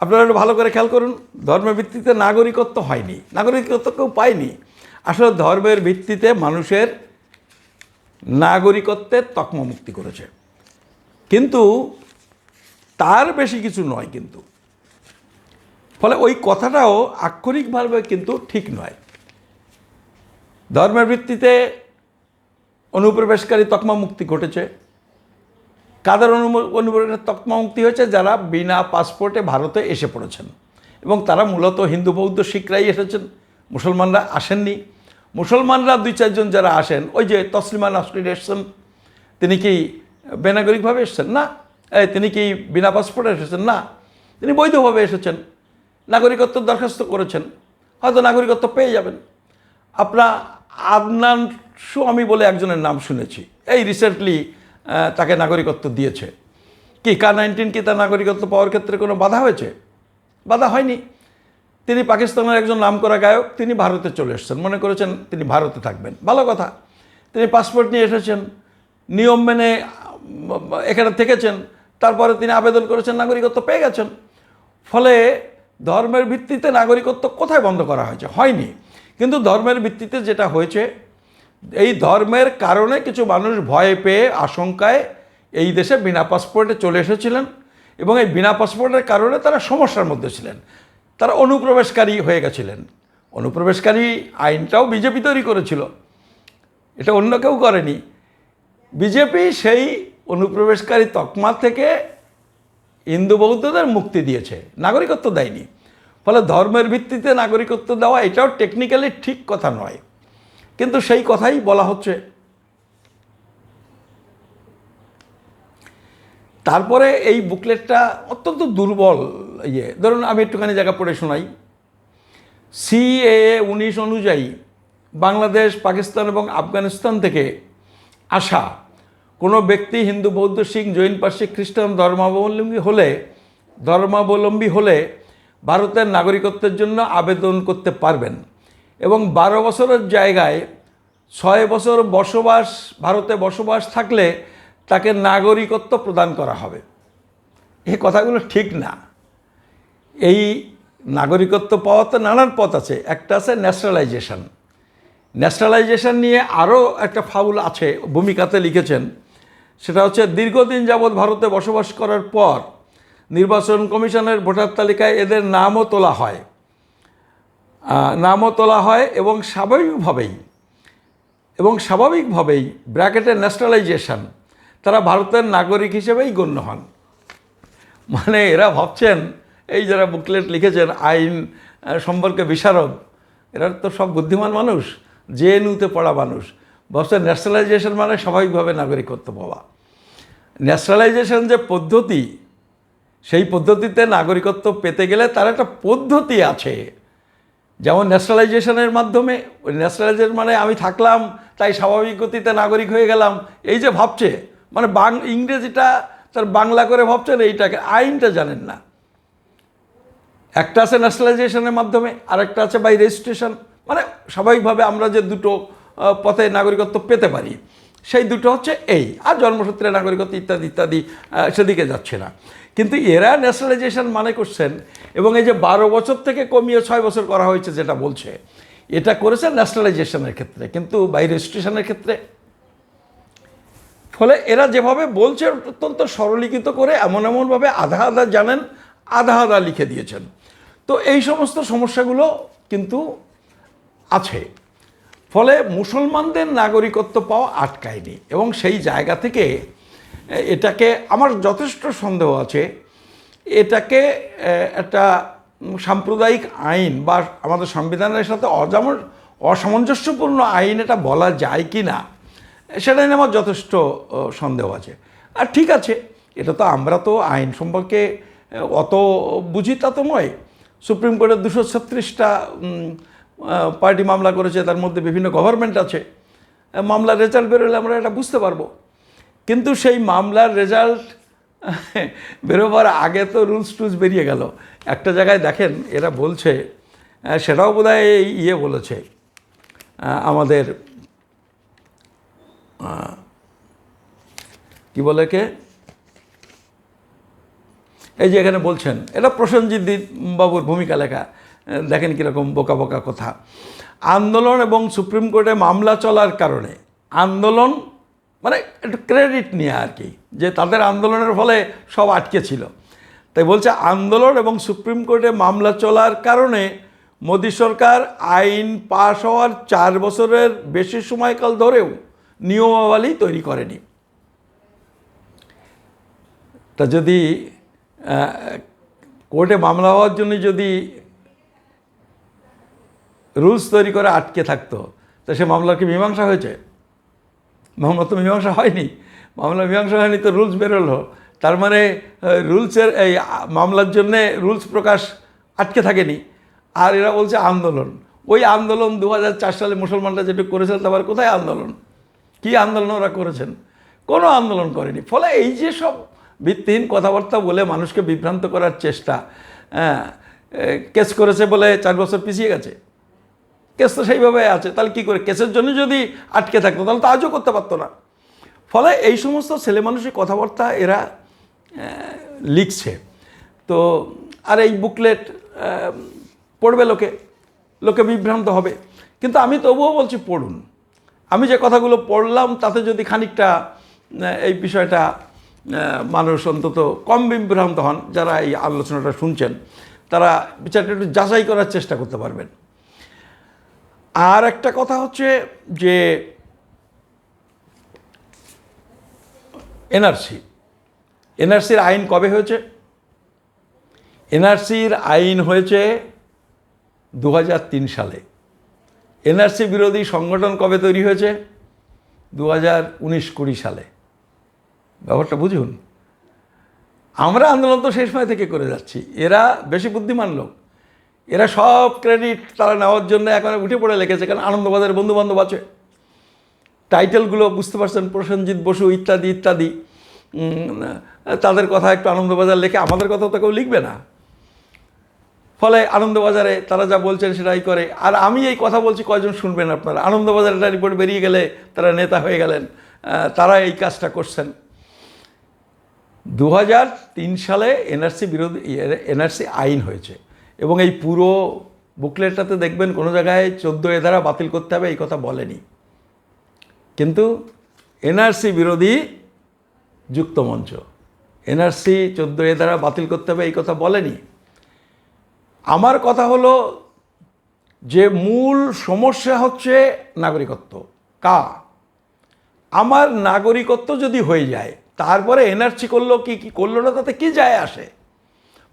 আপনারা একটু ভালো করে খেয়াল করুন, ধর্মের ভিত্তিতে নাগরিকত্ব হয়নি, নাগরিকত্ব কেউ পায়নি। আসলে ধর্মের ভিত্তিতে মানুষের নাগরিকত্বের তকমা মুক্তি করেছে, কিন্তু তার বেশি কিছু নয়। কিন্তু ফলে ওই কথাটাও আক্ষরিকভাবে কিন্তু ঠিক নয়। ধর্মের ভিত্তিতে অনুপ্রবেশকারী তকমা মুক্তি ঘটেছে। কাদের অনুপ্রবেশের তকমা মুক্তি হয়েছে? যারা বিনা পাসপোর্টে ভারতে এসে পড়েছেন, এবং তারা মূলত হিন্দু বৌদ্ধ শিখরাই এসেছেন, মুসলমানরা আসেননি। মুসলমানরা 2-4 জন যারা আসেন, ওই যে তসলিমা নাসরিন এসছেন, তিনি কি বেনাগরিকভাবে এসেছেন? না। তিনি কি বিনা পাসপোর্টে এসেছেন? না, তিনি বৈধভাবে এসেছেন, নাগরিকত্ব দরখাস্ত করেছেন, হয়তো নাগরিকত্ব পেয়ে যাবেন। আপনার আদনান সুয়ামি বলে একজনের নাম শুনেছি, এই রিসেন্টলি তাকে নাগরিকত্ব দিয়েছে। কি কার 19 কি তার নাগরিকত্ব পাওয়ার ক্ষেত্রে কোনো বাধা হয়েছে? বাধা হয়নি। তিনি পাকিস্তানের একজন নামকরা গায়ক, তিনি ভারতে চলে এসেছেন, মনে করেছেন তিনি ভারতে থাকবেন, ভালো কথা। তিনি পাসপোর্ট নিয়ে এসেছেন, নিয়ম মেনে এখানে থেকেছেন, তারপরে তিনি আবেদন করেছেন, নাগরিকত্ব পেয়ে গেছেন। ফলে ধর্মের ভিত্তিতে নাগরিকত্ব কোথায় বন্ধ করা হয়েছে? হয়নি। কিন্তু ধর্মের ভিত্তিতে যেটা হয়েছে, এই ধর্মের কারণে কিছু মানুষ ভয় পেয়ে আশঙ্কায় এই দেশে বিনা পাসপোর্টে চলে এসেছিলেন, এবং এই বিনা পাসপোর্টের কারণে তারা সমস্যার মধ্যে ছিলেন, তারা অনুপ্রবেশকারী হয়ে গেছিলেন। অনুপ্রবেশকারী আইনটাও বিজেপি তৈরি করেছিল, এটা অন্য কেউ করেনি। বিজেপি সেই অনুপ্রবেশকারী তকমা থেকে হিন্দু বৌদ্ধদের মুক্তি দিয়েছে, নাগরিকত্ব দেয়নি। ফলে ধর্মের ভিত্তিতে নাগরিকত্ব দেওয়া এটাও টেকনিক্যালি ঠিক কথা নয়, কিন্তু সেই কথাই বলা হচ্ছে। তারপরে এই বুকলেটটা অত্যন্ত দুর্বল। ধরুন আমি একটুখানি জায়গা পড়ে শোনাই। CAA 19 অনুযায়ী বাংলাদেশ, পাকিস্তান এবং আফগানিস্তান থেকে আসা কোনো ব্যক্তি হিন্দু বৌদ্ধ শিখ জৈন পার্সি খ্রিস্টান ধর্মাবলম্বী হলে ভারতের নাগরিকত্বের জন্য আবেদন করতে পারবেন, এবং 12 বছরের জায়গায় 6 বছর ভারতে বসবাস থাকলে তাকে নাগরিকত্ব প্রদান করা হবে। এই কথাগুলো ঠিক না। এই নাগরিকত্ব পাওয়াতে নানান পথ আছে। একটা আছে ন্যাশনালাইজেশন। ন্যাশনালাইজেশন নিয়ে আরও একটা ফাউল আছে, ভূমিকাতে লিখেছেন। সেটা হচ্ছে দীর্ঘদিন যাবৎ ভারতে বসবাস করার পর নির্বাচন কমিশনের ভোটার তালিকায় এদের নামও তোলা হয়, এবং স্বাভাবিকভাবেই ব্র্যাকেটে ন্যাশনালাইজেশন, তারা ভারতের নাগরিক হিসেবেই গণ্য হন। মানে এরা ভাবছেন, এই যারা বুকলেট লিখেছেন আইন সম্পর্কে বিশারদ, এরা তো সব বুদ্ধিমান মানুষ, জেএনইউতে পড়া মানুষ, ভাবছেন ন্যাশনালাইজেশন মানে স্বাভাবিকভাবে নাগরিকত্ব পাওয়া। ন্যাশনালাইজেশন যে পদ্ধতি, সেই পদ্ধতিতে নাগরিকত্ব পেতে গেলে তার একটা পদ্ধতি আছে। যেমন ন্যাশনালাইজেশনের মাধ্যমে, ওই ন্যাশনালাইজেশন মানে আমি থাকলাম তাই স্বাভাবিক গতিতে নাগরিক হয়ে গেলাম, এই যে ভাবছে, মানে ইংরেজিটা তার বাংলা করে ভাবছেন, এইটাকে আইনটা জানেন না। একটা আছে ন্যাশনালাইজেশনের মাধ্যমে, আরেকটা আছে বাই রেজিস্ট্রেশন, মানে স্বাভাবিকভাবে আমরা যে দুটো পথে নাগরিকত্ব পেতে পারি, সেই দুটো হচ্ছে এই, আর জন্মসূত্রে নাগরিকত্ব ইত্যাদি ইত্যাদি, সেদিকে যাচ্ছে না। কিন্তু এরা ন্যাশনালাইজেশন মানে করছেন, এবং এই যে 12 বছর থেকে কমিয়ে 6 বছর করা হয়েছে যেটা বলছে, এটা করেছে ন্যাশনালাইজেশনের ক্ষেত্রে, কিন্তু বাই রেজিস্ট্রেশনের ক্ষেত্রে। ফলে এরা যেভাবে বলছে অত্যন্ত সরলীকৃত করে এমনভাবে আধা আধা জানেন, আধা আধা লিখে দিয়েছেন। তো এই সমস্ত সমস্যাগুলো কিন্তু আছে। ফলে মুসলমানদের নাগরিকত্ব পাওয়া আটকায়নি, এবং সেই জায়গা থেকে এটাকে আমার যথেষ্ট সন্দেহ আছে, এটাকে একটা সাম্প্রদায়িক আইন বা আমাদের সংবিধানের সাথে অসামঞ্জস্যপূর্ণ আইন এটা বলা যায় কি না, সেটা নিয়ে আমার যথেষ্ট সন্দেহ আছে। আর ঠিক আছে, এটা তো আমরা তো আইন সম্পর্কে অত বুঝি তা তো নয়। সুপ্রিম কোর্টের 236টা পার্টি মামলা করেছে, তার মধ্যে বিভিন্ন গভর্নমেন্ট আছে। মামলার রেজাল্ট বেরোলে আমরা এটা বুঝতে পারবো। কিন্তু সেই মামলার রেজাল্ট বেরোবার আগে তো রুলস টুলস বেরিয়ে গেল। একটা জায়গায় দেখেন এরা বলছে, সেটাও বোধহয় ইয়ে বলেছে আমাদের কি বলে কে, এই যে এখানে বলছেন, এটা প্রসেনজিৎ বাবুর ভূমিকা লেখা, দেখেন কীরকম বোকা বোকা কথা। আন্দোলন এবং সুপ্রিম কোর্টে মামলা চলার কারণে, আন্দোলন মানে একটু ক্রেডিট নিয়ে আর কি, যে তাদের আন্দোলনের ফলে সব আটকে ছিল, তাই বলছে আন্দোলন এবং সুপ্রিম কোর্টে মামলা চলার কারণে মোদী সরকার আইন পাশ হওয়ার 4 বছরের বেশি সময়কাল ধরেও নিয়মাবলী তৈরি করেনি। তা যদি কোর্টে মামলা হওয়ার জন্য যদি রুলস তৈরি করে আটকে থাকতো, তা সে মামলার কি মীমাংসা হয়েছে? মামলা তো মীমাংসা হয়নি। মামলা মীমাংসা হয়নি তো রুলস বেরোলো, তার মানে রুলসের এই মামলার জন্যে রুলস প্রকাশ আটকে থাকেনি। আর এরা বলছে আন্দোলন, ওই আন্দোলন 2004 সালে মুসলমানরা যেটুকু করেছেন, তারপর কোথায় আন্দোলন? কি আন্দোলন ওরা করেছেন? কোনো আন্দোলন করেনি। ফলে এই যে সব ভিত্তিহীন কথাবার্তা বলে মানুষকে বিভ্রান্ত করার চেষ্টা, কেস করেছে বলে 4 বছর পিছিয়ে গেছে, কেস তো সেইভাবে আছে, তাহলে কী করে? কেসের জন্য যদি আটকে থাকতো তাহলে তো আজও করতে পারতো না। ফলে এই সমস্ত ছেলে মানুষের কথাবার্তা এরা লিখছে। তো আর এই বুকলেট পড়বে লোকে বিভ্রান্ত হবে। কিন্তু আমি তবুও বলছি পড়ুন। আমি যে কথাগুলো পড়লাম তাতে যদি খানিকটা এই বিষয়টা মানুষ অন্তত কম বিভ্রান্ত হন, যারা এই আলোচনাটা শুনছেন, তারা বিচারটা একটু যাচাই করার চেষ্টা করতে পারবেন। আর একটা কথা হচ্ছে যে এনআরসির আইন কবে হয়েছে? এনআরসির আইন হয়েছে 2003 সালে। এনআরসি বিরোধী সংগঠন কবে তৈরি হয়েছে? 2019-20 সালে। ব্যাপারটা বুঝুন। আমরা আন্দোলন তো সেই সময় থেকে করে যাচ্ছি, এরা বেশি বুদ্ধিমান লোক, এরা সব ক্রেডিট তারা নেওয়ার জন্য এখন উঠে পড়ে লেগেছে। কারণ আনন্দবাজারের বন্ধুবান্ধব আছে, টাইটেলগুলো বুঝতে পারছেন, প্রসেনজিৎ বসু ইত্যাদি ইত্যাদি, তাদের কথা একটু আনন্দবাজার লেখে, আমাদের কথা তো কেউ লিখবে না। ফলে আনন্দবাজারে তারা যা বলছেন সেটাই করে। আর আমি এই কথা বলছি, কয়জন শুনবেন আপনারা? আনন্দবাজারে একটা রিপোর্ট বেরিয়ে গেলে তারা নেতা হয়ে গেলেন, তারা এই কাজটা করছেন। 2003 সালে এনআরসি আইন হয়েছে, এবং এই পুরো বুকলেটটাতে দেখবেন কোনো জায়গায় 14 ধারা বাতিল করতে হবে এই কথা বলেনি। কিন্তু এনআরসি বিরোধী যুক্তমঞ্চ এনআরসি 14 ধারা বাতিল করতে হবে এই কথা বলেনি। আমার কথা হলো যে মূল সমস্যা হচ্ছে নাগরিকত্ব। আমার নাগরিকত্ব যদি হয়ে যায়, তারপরে এনআরসি করলো কি করলো না, তাতে কি যায় আসে?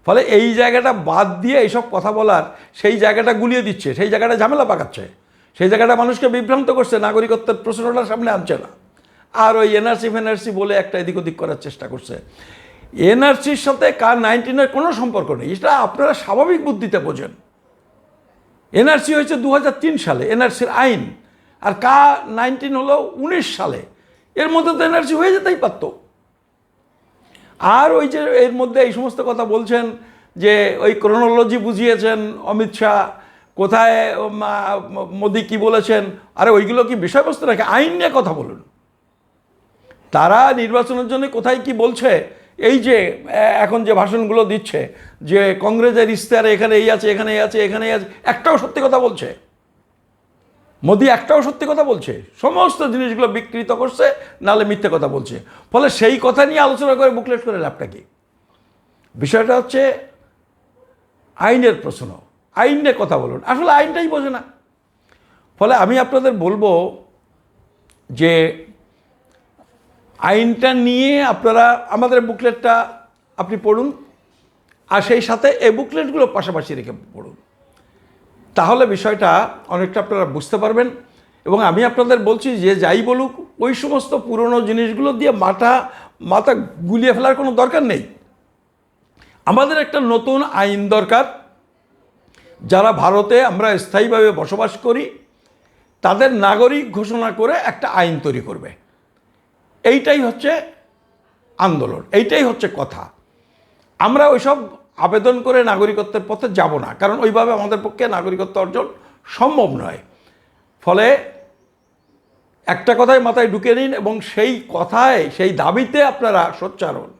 ফলে এই জায়গাটা বাদ দিয়ে এইসব কথা বলার, সেই জায়গাটা গুলিয়ে দিচ্ছে, সেই জায়গাটা ঝামেলা পাকাচ্ছে, সেই জায়গাটা মানুষকে বিভ্রান্ত করছে, নাগরিকত্বের প্রশ্নটা সামনে আনছে না। আর ওই এনআরসি বলে একটা এদিক ওদিক করার চেষ্টা করছে। এনআরসির সাথে কার-19 কোনো সম্পর্ক নেই, এটা আপনারা স্বাভাবিক বুদ্ধিতে বোঝেন। এনআরসি হয়েছে 2003 সালে এনআরসির আইন, আর কার-19 হলো 19 সালে। এর মধ্যে তো এনআরসি হয়ে যেতেই পারতো। আর ওই যে এর মধ্যে এই সমস্ত কথা বলছেন যে ওই ক্রোনোলজি বুঝিয়েছেন অমিত শাহ, কোথায় মোদি কি বলেছেন, আরে ওইগুলো কি বিষয়বস্তু নাকি? আইন নিয়ে কথা বলুন। তারা নির্বাচনের জন্য কোথায় কি বলছে, এই যে এখন যে ভাষণগুলো দিচ্ছে যে কংগ্রেসের ইশতেহারে এখানে এই আছে, এখানে এই আছে, এখানে এই আছে, একটাও সত্যি কথা বলছে? মোদি একটাও সত্যি কথা বলছে? সমস্ত জিনিসগুলো বিকৃত করছে, নাহলে মিথ্যে কথা বলছে। ফলে সেই কথা নিয়ে আলোচনা করে বুকলেট করে লাভটা কি? বিষয়টা হচ্ছে আইনের প্রশ্ন, আইন নিয়ে কথা বলুন। আসলে আইনটাই বোঝে না। ফলে আমি আপনাদের বলবো যে আইনটা নিয়ে আপনারা আমাদের বুকলেটটা আপনি পড়ুন, আর সেই সাথে এই বুকলেটগুলো পাশাপাশি রেখে পড়ুন, তাহলে বিষয়টা অনেকটা আপনারা বুঝতে পারবেন। এবং আমি আপনাদের বলছি যে যাই বলুক, ওই সমস্ত পুরনো জিনিসগুলো দিয়ে মাথা গুলিয়ে ফেলার কোনো দরকার নেই। আমাদের একটা নতুন আইন দরকার। যারা ভারতে আমরা স্থায়ীভাবে বসবাস করি তাদের নাগরিক ঘোষণা করে একটা আইন তৈরি করবে। এইটাই হচ্ছে আন্দোলন, এইটাই হচ্ছে কথা। আমরা ওইসব আবেদন করে নাগরিকত্বের পথে যাব না, কারণ ওইভাবে আমাদের পক্ষে নাগরিকত্ব অর্জন সম্ভব নয়। ফলে একটা কথাই মাথায় ঢুকে নিন এবং সেই কথায়, সেই দাবিতে আপনারা সোচ্চার হন।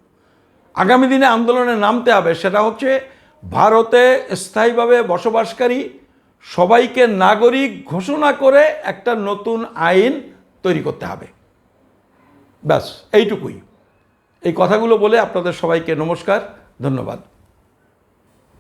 আগামী দিনে আন্দোলনে নামতে হবে, সেটা হচ্ছে ভারতে স্থায়ীভাবে বসবাসকারী সবাইকে নাগরিক ঘোষণা করে একটা নতুন আইন তৈরি করতে হবে। ব্যাস এইটুকুই। এই কথাগুলো বলে আপনাদের সবাইকে নমস্কার, ধন্যবাদ।